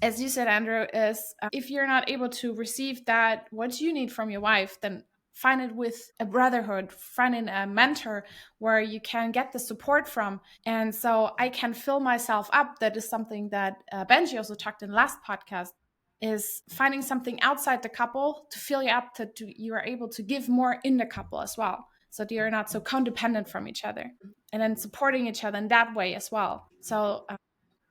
as you said, Andrew, is if you're not able to receive that what you need from your wife, then find it with a brotherhood, find a mentor where you can get the support from. And so I can fill myself up. That is something that Benji also talked in the last podcast, is finding something outside the couple to fill you up, you are able to give more in the couple as well, so that you're not so codependent from each other, and then supporting each other in that way as well. So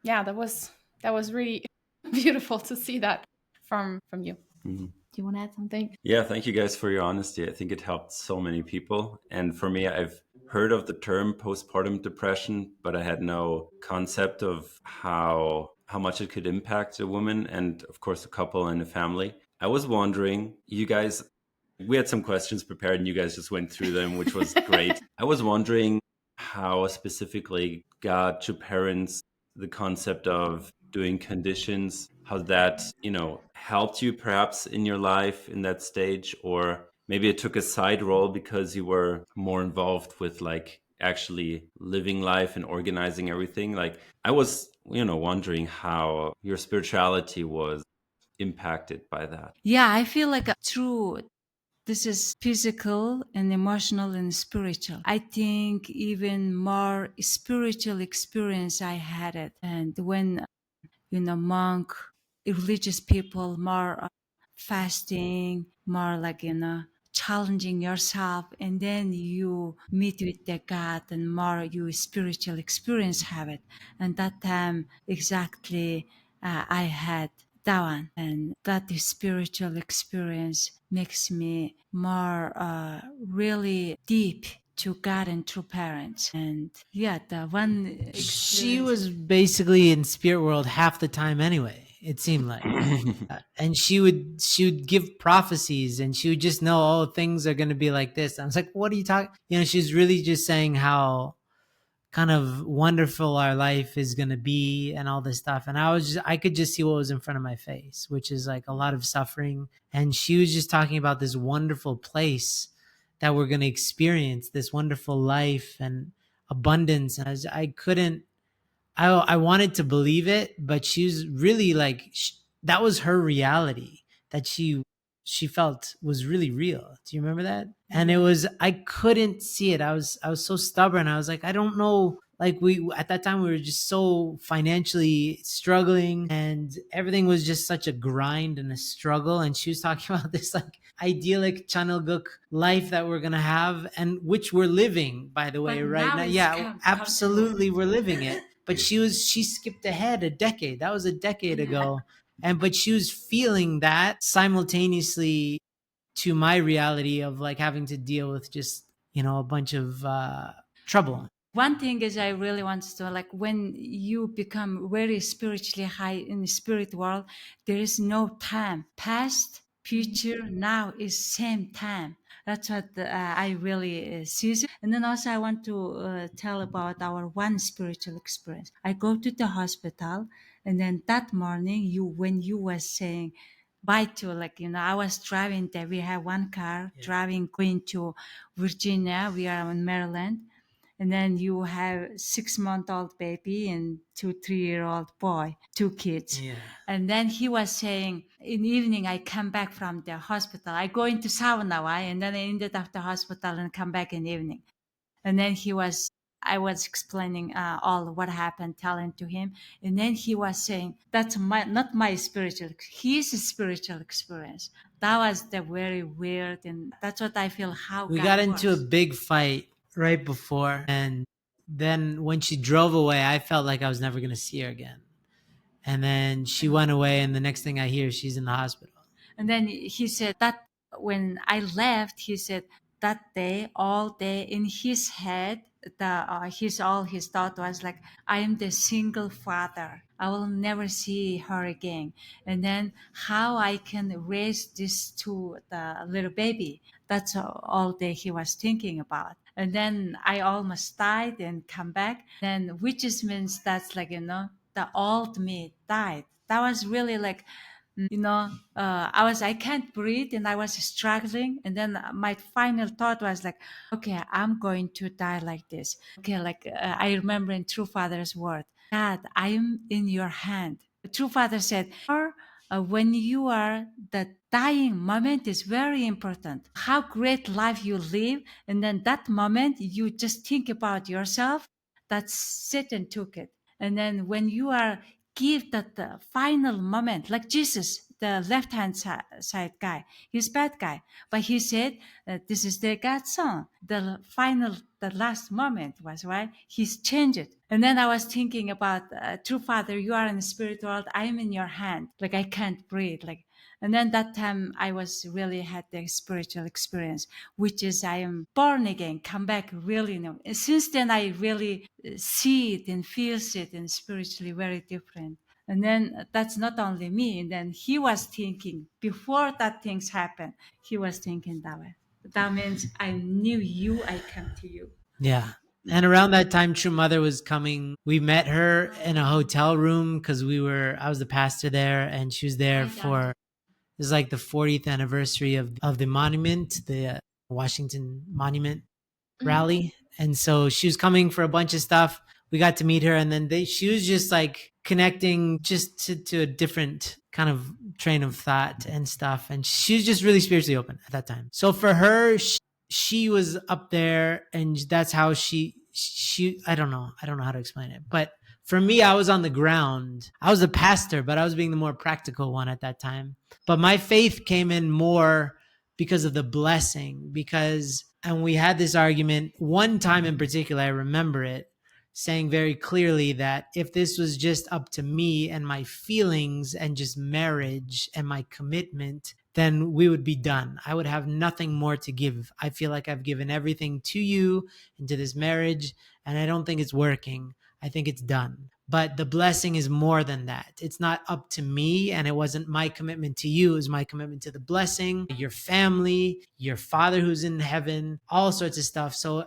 yeah, that was really beautiful to see that from you. Mhm. Do you want to add something? Yeah, thank you guys for your honesty. I think it helped so many people. And for me, I've heard of the term postpartum depression, but I had no concept of how much it could impact a woman and, of course, a couple and a family. I was wondering, you guys, we had some questions prepared and you guys just went through them, which was great. I was wondering how specifically got your parents the concept of doing conditions, how that, helped you perhaps in your life in that stage, or maybe it took a side role because you were more involved with like actually living life and organizing everything. Like I was, wondering how your spirituality was impacted by that. Yeah, I feel like true. This is physical and emotional and spiritual. I think even more spiritual experience I had it. And when, monk, religious people, more fasting, more like, challenging yourself. And then you meet with the God and more you spiritual experience have it. And that time exactly I had that one, and that spiritual experience makes me more really deep to God and to parents. And yeah, the one She experience. was basically in spirit world half the time anyway, it seemed like. And she would give prophecies, and she would just know, oh, things are going to be like this. I was like, what are you talking? She's really just saying how kind of wonderful our life is going to be and all this stuff. And I could just see what was in front of my face, which is like a lot of suffering. And she was just talking about this wonderful place that we're going to experience, this wonderful life and abundance. And I couldn't I wanted to believe it, but she was really like that was her reality that she felt was really real. Do you remember that? And it was, I couldn't see it. I was so stubborn. I was like, I don't know. Like, we at that time we were just so financially struggling, and everything was just such a grind and a struggle. And she was talking about this like idyllic Chanelguk life that we're gonna have, and which we're living, by the way, But right now now. it's Yeah, come true. absolutely, we're living it. But she skipped ahead a decade. That was a decade ago. And but she was feeling that simultaneously to my reality of like having to deal with just, a bunch of trouble. One thing is I really want to, like, when you become very spiritually high in the spirit world, there is no time. Past, future, now is same time. That's what I really see. And then also I want to tell about our one spiritual experience. I go to the hospital, and then that morning, when you were saying bye to, like, I was driving there. We have one car driving, going to Virginia. We are in Maryland. And then you have 6-month-old baby and 2 3-year-old boy, two kids. Yeah. And then he was saying, in the evening I come back from the hospital, I go into sauna, and then I ended up the hospital and come back in the evening. And then I was explaining all what happened, telling to him. And then he was saying, that's not my spiritual, his spiritual experience. That was the very weird, and that's what I feel how We God got into a works. big fight right before, and then when she drove away, I felt like I was never going to see her again. And then she went away, and the next thing I hear, she's in the hospital. And then he said that when I left, he said that day, all day in his head, his thought was like, I am the single father. I will never see her again. And then how I can raise this to the little baby. That's all day he was thinking about. And then I almost died and come back. Then which just means that's like, the old me died. That was really like, I can't breathe and I was struggling. And then my final thought was like, okay, I'm going to die like this. Okay, like I remember in True Father's word, God, I am in your hand. True Father said, or when you are, the dying moment is very important. How great life you live. And then that moment, you just think about yourself. That's it and took it. And then when you are give that the final moment, like Jesus, the left hand side guy, he's bad guy, but he said, this is the God's son. The last moment was right. He's changed it. And then I was thinking about, true Father, you are in the spirit world. I am in your hand. Like I can't breathe. Like, and then that time I was really had the spiritual experience, which is I am born again, come back really. Since then I really see it and feels it and spiritually very different. And then that's not only me. And then he was thinking before that things happen, he was thinking that way. That means I knew you, I come to you. Yeah. And around that time, True Mother was coming. We met her in a hotel room because I was the pastor there, and she was there for, it was like the 40th anniversary of the monument, the Washington Monument rally. And so she was coming for a bunch of stuff. We got to meet her, and then she was just like connecting just to a different kind of train of thought and stuff. And she was just really spiritually open at that time. So for her, she was up there, and that's how she I don't know how to explain it, but for me, I was on the ground. I was a pastor, but I was being the more practical one at that time. But my faith came in more because of the blessing, and we had this argument one time in particular, I remember it, saying very clearly that if this was just up to me and my feelings and just marriage and my commitment, then we would be done. I would have nothing more to give. I feel like I've given everything to you and to this marriage, and I don't think it's working. I think it's done. But the blessing is more than that. It's not up to me, and it wasn't my commitment to you. It was my commitment to the blessing, your family, your father who's in heaven, all sorts of stuff. So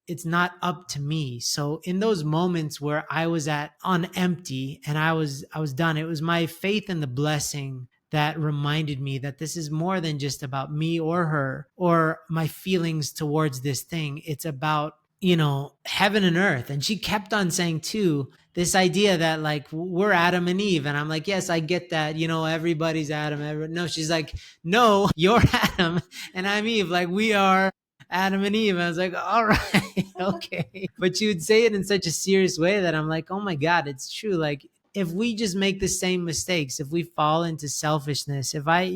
it's not up to me. So in those moments where I was on empty and I was done, it was my faith in the blessing that reminded me that this is more than just about me or her or my feelings towards this thing. It's about heaven and earth. And she kept on saying too, this idea that like we're Adam and Eve. And I'm like, yes, I get that. Everybody's Adam. No, she's like, no, you're Adam and I'm Eve. Like we are Adam and Eve. I was like, all right, okay. But she would say it in such a serious way that I'm like, oh my God, it's true. Like if we just make the same mistakes, if we fall into selfishness, if I,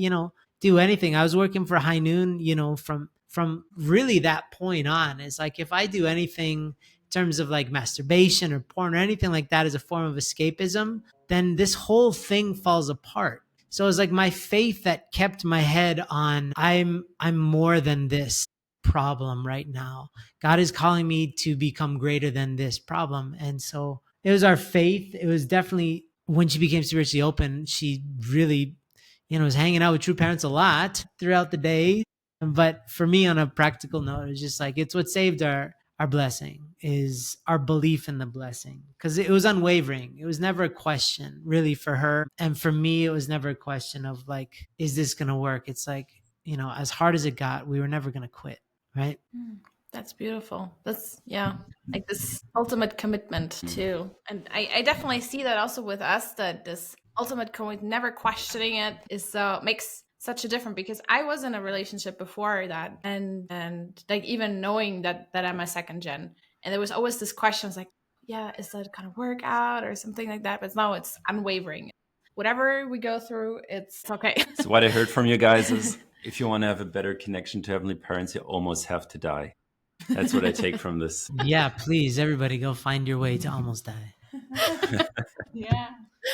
do anything. I was working for High Noon, from really that point on. It's like if I do anything in terms of like masturbation or porn or anything like that as a form of escapism, then this whole thing falls apart. So it's like my faith that kept my head on I'm more than this problem right now. God is calling me to become greater than this problem. And so it was our faith. It was definitely when she became spiritually open, she really was hanging out with true parents a lot throughout the day. But for me, on a practical note, it's just like it's what saved our blessing is our belief in the blessing, because it was unwavering. It was never a question really for her, and for me, it was never a question of like, is this gonna work? It's like, as hard as it got, we were never gonna quit, right? That's beautiful. That's, yeah, like this ultimate commitment too. And I definitely see that also with us, that this ultimate commitment, never questioning it, is makes such a difference, because I was in a relationship before that, and like even knowing that I'm a second gen, and there was always this question, like, yeah, is that gonna work out or something like that? But no, it's unwavering. Whatever we go through, it's okay. So what I heard from you guys is if you want to have a better connection to heavenly parents, you almost have to die. That's what I take from this. Yeah, please, everybody go find your way to almost die. Yeah.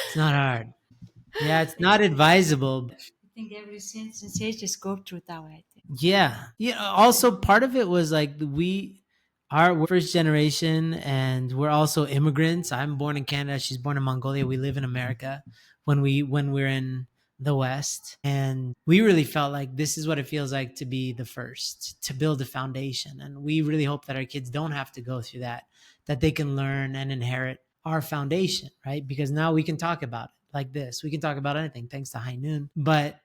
It's not hard. Yeah, it's not advisable. I think every since and sages go through that way. Yeah. Also part of it was like we're first generation and we're also immigrants. I'm born in Canada. She's born in Mongolia. We live in America when we're in the West. And we really felt like this is what it feels like to be the first, to build a foundation. And we really hope that our kids don't have to go through that they can learn and inherit our foundation, right? Because now we can talk about it like this. We can talk about anything thanks to High Noon. But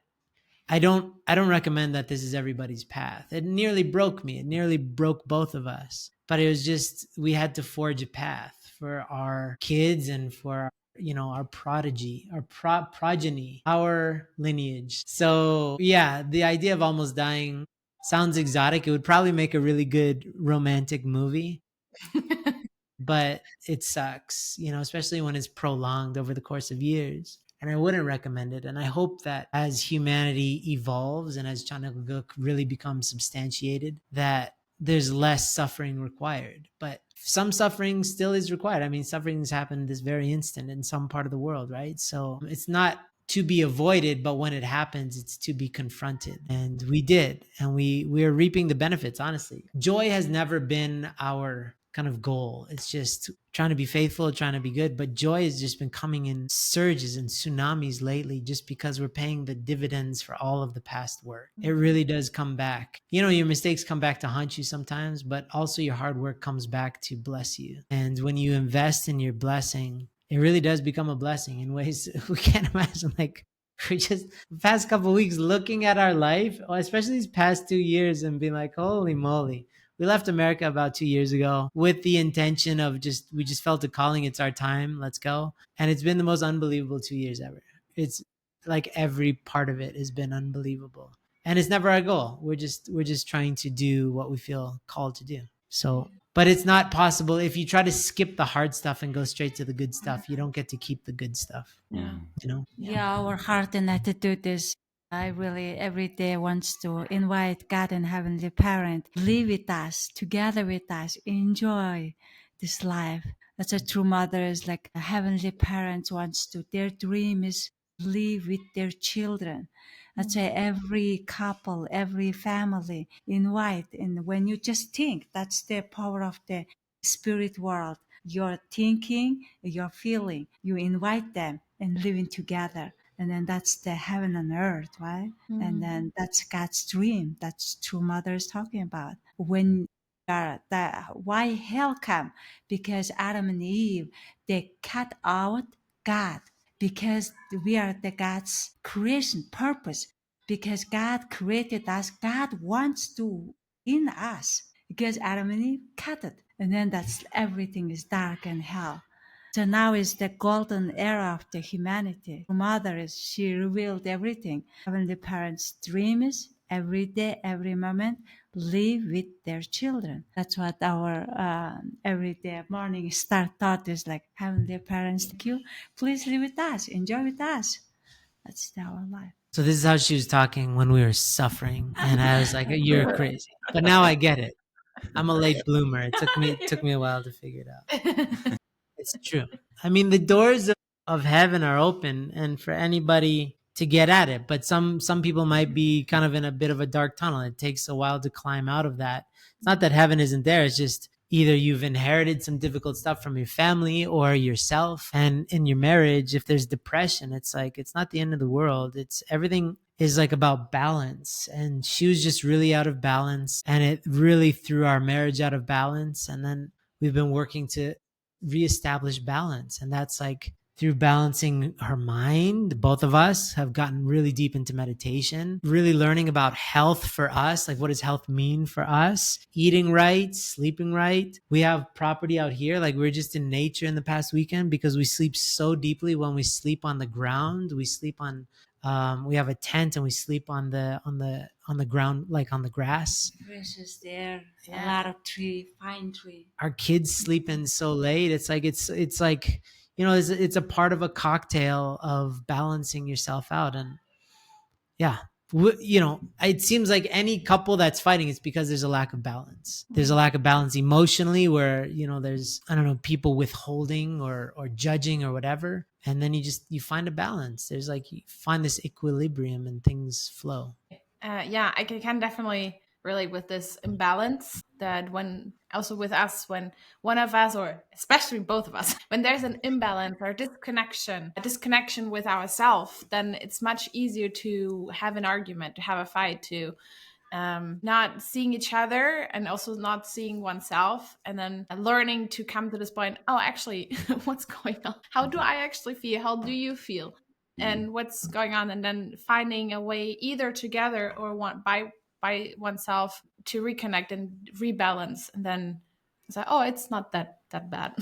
I don't recommend that this is everybody's path. It nearly broke me. It nearly broke both of us. But it was just, we had to forge a path for our kids and for our prodigy, our progeny, our lineage. So yeah, the idea of almost dying sounds exotic. It would probably make a really good romantic movie. But it sucks, especially when it's prolonged over the course of years. And I wouldn't recommend it. And I hope that as humanity evolves and as Chanakaguk really becomes substantiated, that there's less suffering required. But some suffering still is required. I mean, sufferings happen this very instant in some part of the world, right? So it's not to be avoided, but when it happens, it's to be confronted. And we did. And we are reaping the benefits, honestly. Joy has never been our kind of goal. It's just trying to be faithful, trying to be good. But joy has just been coming in surges and tsunamis lately, just because we're paying the dividends for all of the past work. It really does come back. Your mistakes come back to haunt you sometimes, but also your hard work comes back to bless you. And when you invest in your blessing, it really does become a blessing in ways we can't imagine. Like, we just the past couple of weeks looking at our life, especially these past 2 years, and being like, holy moly. We left America about 2 years ago with the intention of we just felt a calling. It's our time. Let's go. And it's been the most unbelievable 2 years ever. It's like every part of it has been unbelievable. And it's never our goal. We're just trying to do what we feel called to do. So, but it's not possible. If you try to skip the hard stuff and go straight to the good stuff, you don't get to keep the good stuff. Yeah. Yeah, our heart and attitude is, I really every day wants to invite God and Heavenly Parent, live with us, together with us, enjoy this life. That's a true mothers, like Heavenly Parents wants to, their dream is live with their children. That's why every couple, every family invite. And when you just think, that's the power of the spirit world. You're thinking, you're feeling, you invite them and living together. And then that's the heaven and earth, right? And then that's God's dream. That's true mothers talking about. When why hell come? Because Adam and Eve, they cut out God, because we are the God's creation purpose. Because God created us, God wants to in us. Because Adam and Eve cut it. And then that's everything is dark and hell. So now is the golden era of the humanity. Mother is, she revealed everything. Heavenly parents' dream is every day, every moment, live with their children. That's what our everyday morning start thought is like. Heavenly parents, thank you. Please live with us, enjoy with us. That's our life. So this is how she was talking when we were suffering, and I was like, "You're crazy," but now I get it. I'm a late bloomer. It took me a while to figure it out. It's true. I mean, the doors of heaven are open, and for anybody to get at it. But some people might be kind of in a bit of a dark tunnel. It takes a while to climb out of that. It's not that heaven isn't there. It's just either you've inherited some difficult stuff from your family or yourself. And in your marriage, if there's depression, it's like it's not the end of the world. It's everything is like about balance. And she was just really out of balance, and it really threw our marriage out of balance. And then we've been working to reestablish balance, and that's like through balancing her mind. Both of us have gotten really deep into meditation, really learning about health for us. Like, what does health mean for us? Eating right, sleeping right. We have property out here. Like, we are just in nature in the past weekend because we sleep so deeply. When we sleep on the ground, we sleep on we have a tent and we sleep on the ground, like on the grass. Grass is there, a lot of tree, pine tree. Our kids sleep in so late. It's like, it's a part of a cocktail of balancing yourself out. And yeah, it seems like any couple that's fighting, it's because there's a lack of balance. There's a lack of balance emotionally, where there's, I don't know, people withholding or judging or whatever, and then you find a balance. There's like, you find this equilibrium and things flow. Yeah, I can definitely relate with this imbalance, that when also with us, when one of us, or especially both of us, when there's an imbalance or a disconnection with ourselves, then it's much easier to have an argument, to have a fight, to not seeing each other and also not seeing oneself, and then learning to come to this point, oh, actually, what's going on? How do I actually feel? How do you feel? And what's going on? And then finding a way either together or by oneself to reconnect and rebalance. And then it's like, oh, it's not that bad.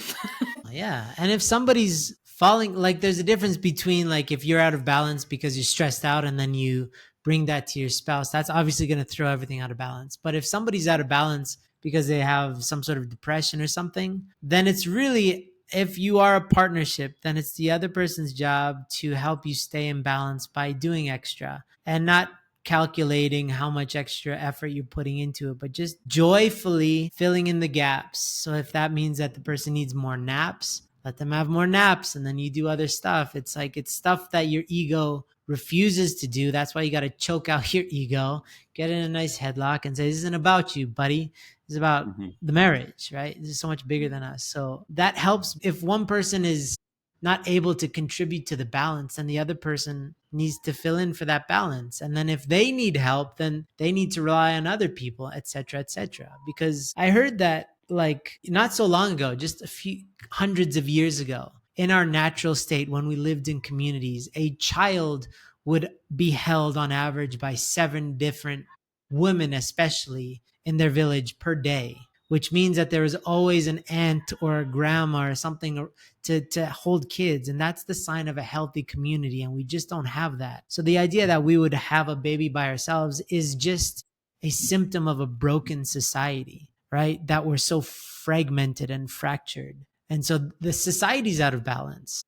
Yeah. And if somebody's falling, like, there's a difference between, like, if you're out of balance because you're stressed out and then you bring that to your spouse, that's obviously going to throw everything out of balance. But if somebody's out of balance because they have some sort of depression or something, then it's really, if you are a partnership, then it's the other person's job to help you stay in balance by doing extra and not calculating how much extra effort you're putting into it, but just joyfully filling in the gaps. So if that means that the person needs more naps, let them have more naps, and then you do other stuff. It's like, it's stuff that your ego refuses to do. That's why you got to choke out your ego, get in a nice headlock and say, this isn't about you, buddy. It's about the marriage, right? This is so much bigger than us. So that helps. If one person is not able to contribute to the balance, then the other person needs to fill in for that balance. And then if they need help, then they need to rely on other people, etc., etc. Because I heard that, like, not so long ago, just a few hundreds of years ago, in our natural state, when we lived in communities, a child would be held on average by 7 different women, especially in their village, per day, which means that there is always an aunt or a grandma or something to hold kids. And that's the sign of a healthy community. And we just don't have that. So the idea that we would have a baby by ourselves is just a symptom of a broken society, right? That we're so fragmented and fractured. And so the society's out of balance,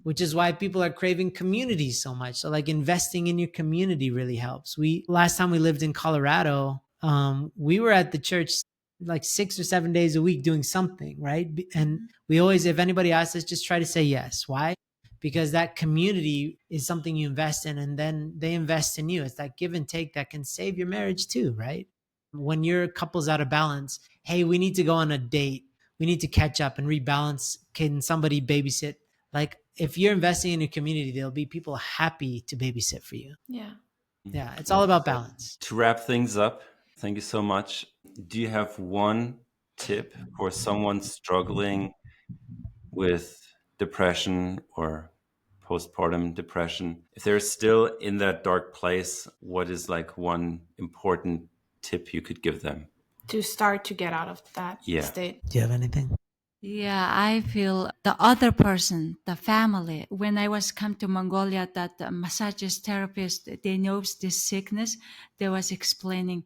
which is why people are craving community so much. So, like, investing in your community really helps. Last time we lived in Colorado, we were at the church like 6 or 7 days a week doing something, right? And we always, if anybody asks us, just try to say yes. Why? Because that community is something you invest in, and then they invest in you. It's that give and take that can save your marriage too, right? When your couple's out of balance, hey, we need to go on a date. We need to catch up and rebalance. Can somebody babysit? Like, if you're investing in your community, there'll be people happy to babysit for you. Yeah. Yeah, it's all about balance. To wrap things up, thank you so much. Do you have one tip for someone struggling with depression or postpartum depression? If they're still in that dark place, what is like one important tip you could give them? to start to get out of that Yeah. state. Do you have anything? Yeah, I feel the other person, the family. When I was come to Mongolia, that massage therapist, they knows this sickness. They was explaining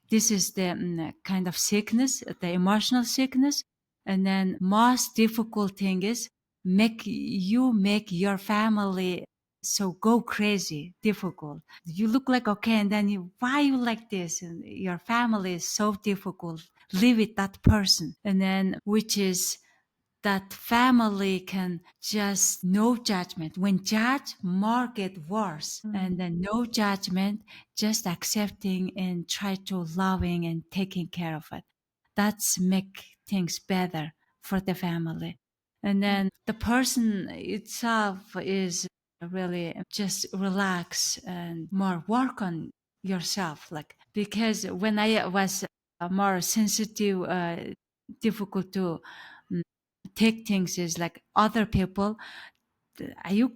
this is the kind of sickness, the emotional sickness. And then most difficult thing is make your family so go crazy, difficult. You look like okay, and then why you like this? And your family is so difficult. Live with that person, and then which is that family can just no judgment. When judge, more get worse. And then no judgment, just accepting and try to loving and taking care of it. That's make things better for the family. And then the person itself is really just relax and more work on yourself. Like, because when I was more sensitive, difficult to take things is like other people, are you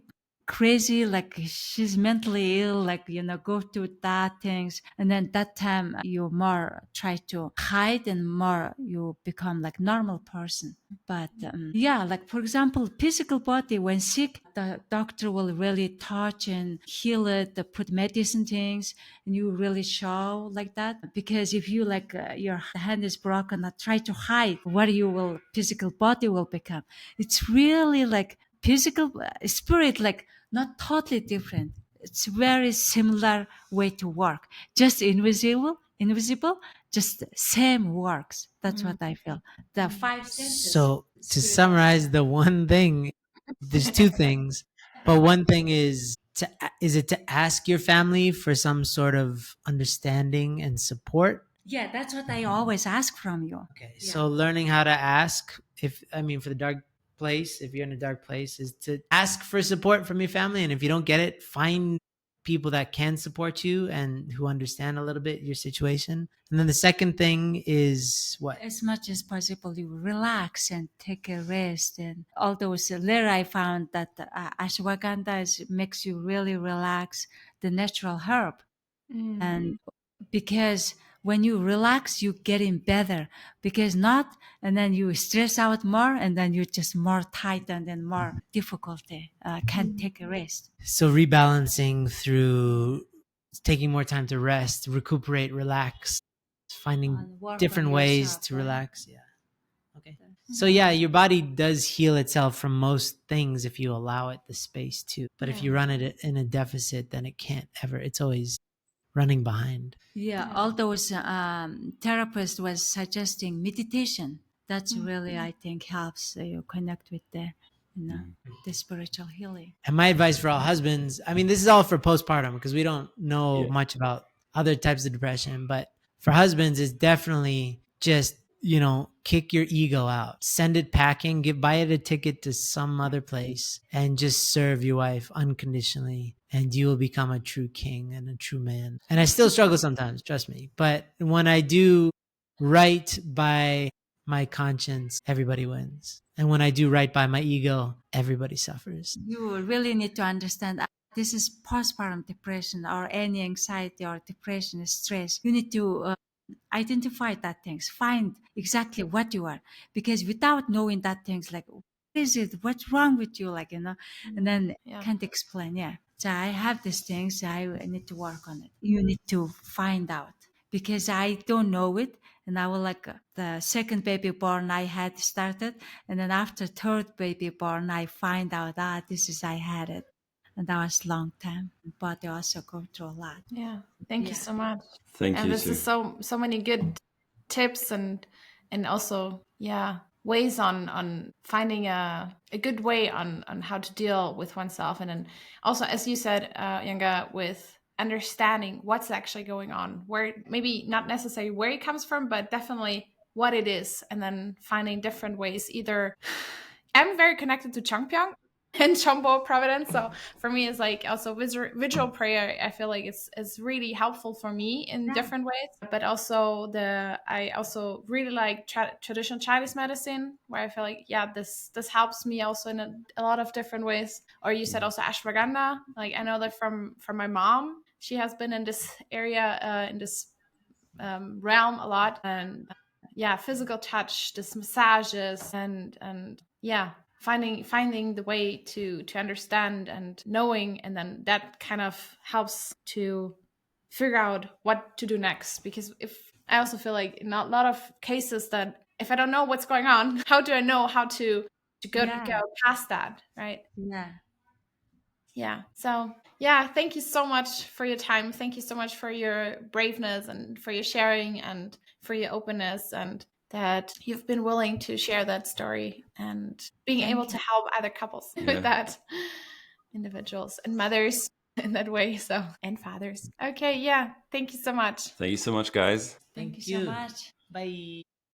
crazy, like she's mentally ill, like go to that things, and then that time you more try to hide and more you become like normal person. But yeah, like for example, physical body when sick, the doctor will really touch and heal it, put medicine things, and you really show like that. Because if you like your hand is broken, try to hide what you will physical body will become. It's really like physical spirit, like not totally different. It's very similar way to work, just invisible, just same works. That's what I feel. The five senses So to spirit also. summarize, the one thing, there's two things, but one thing is it to ask your family for some sort of understanding and support? Yeah, that's what I always ask from you. Okay, Yeah. so learning how to ask, if I mean for the dark place, if you're in a dark place, is to ask for support from your family, and if you don't get it, find people that can support you and who understand a little bit your situation. And then the second thing is what? As much as possible, you relax and take a rest. And all those later, I found that ashwagandha makes you really relax. The natural herb, and because when you relax you getting better, because not, and then you stress out more, and then you're just more tightened and more difficulty, can't take a rest. So rebalancing through taking more time to rest, recuperate, relax, finding And work on different ways yourself, to right? relax. Yeah. Okay. So yeah, your body does heal itself from most things if you allow it the space to. But if you run it in a deficit, then it can't ever. It's always running behind. Yeah, all those therapists was suggesting meditation. That's really, I think, helps you connect with the spiritual healing. And my advice for all husbands, I mean, this is all for postpartum because we don't know Yeah. much about other types of depression, but for husbands, it's definitely just, kick your ego out, send it packing, buy it a ticket to some other place and just serve your wife unconditionally. And you will become a true king and a true man. And I still struggle sometimes, trust me. But when I do right by my conscience, everybody wins. And when I do right by my ego, everybody suffers. You really need to understand this is postpartum depression or any anxiety or depression, stress. You need to identify that things, find exactly what you are, because without knowing that things, like what is it, what's wrong with you, like and then Yeah. can't explain. Yeah, so I have these things, I need to work on it. You need to find out, because I don't know it. And I will like the second baby born I had started, and then after third baby born I find out this is I had it, and that was long time. But they also go through a lot. Yeah. Thank you Yeah. so much. Thank And you, this is Sue. so many good tips and also ways on finding a good way on how to deal with oneself, and then also, as you said, Yanga, with understanding what's actually going on, where maybe not necessarily where it comes from, but definitely what it is, and then finding different ways. Either I'm very connected to Changpyeong and Chombo Providence. So for me, it's like also visual prayer. I feel like it's really helpful for me in different ways. But also I also really like traditional Chinese medicine, where I feel like this helps me also in a lot of different ways. Or you said also ashwagandha. Like I know that from my mom, she has been in this area in this realm a lot, and yeah, physical touch, this massages, and yeah, finding the way to understand and knowing, and then that kind of helps to figure out what to do next. Because if I also feel like in a lot of cases that if I don't know what's going on, how do I know how to go past that, right? Yeah. Yeah. So, yeah, thank you so much for your time. Thank you so much for your braveness and for your sharing and for your openness, and that you've been willing to share that story and being able to help other couples with that, individuals and mothers in that way. So, and fathers. Okay. Yeah. Thank you so much. Thank you so much, guys. Thank you so much. Bye.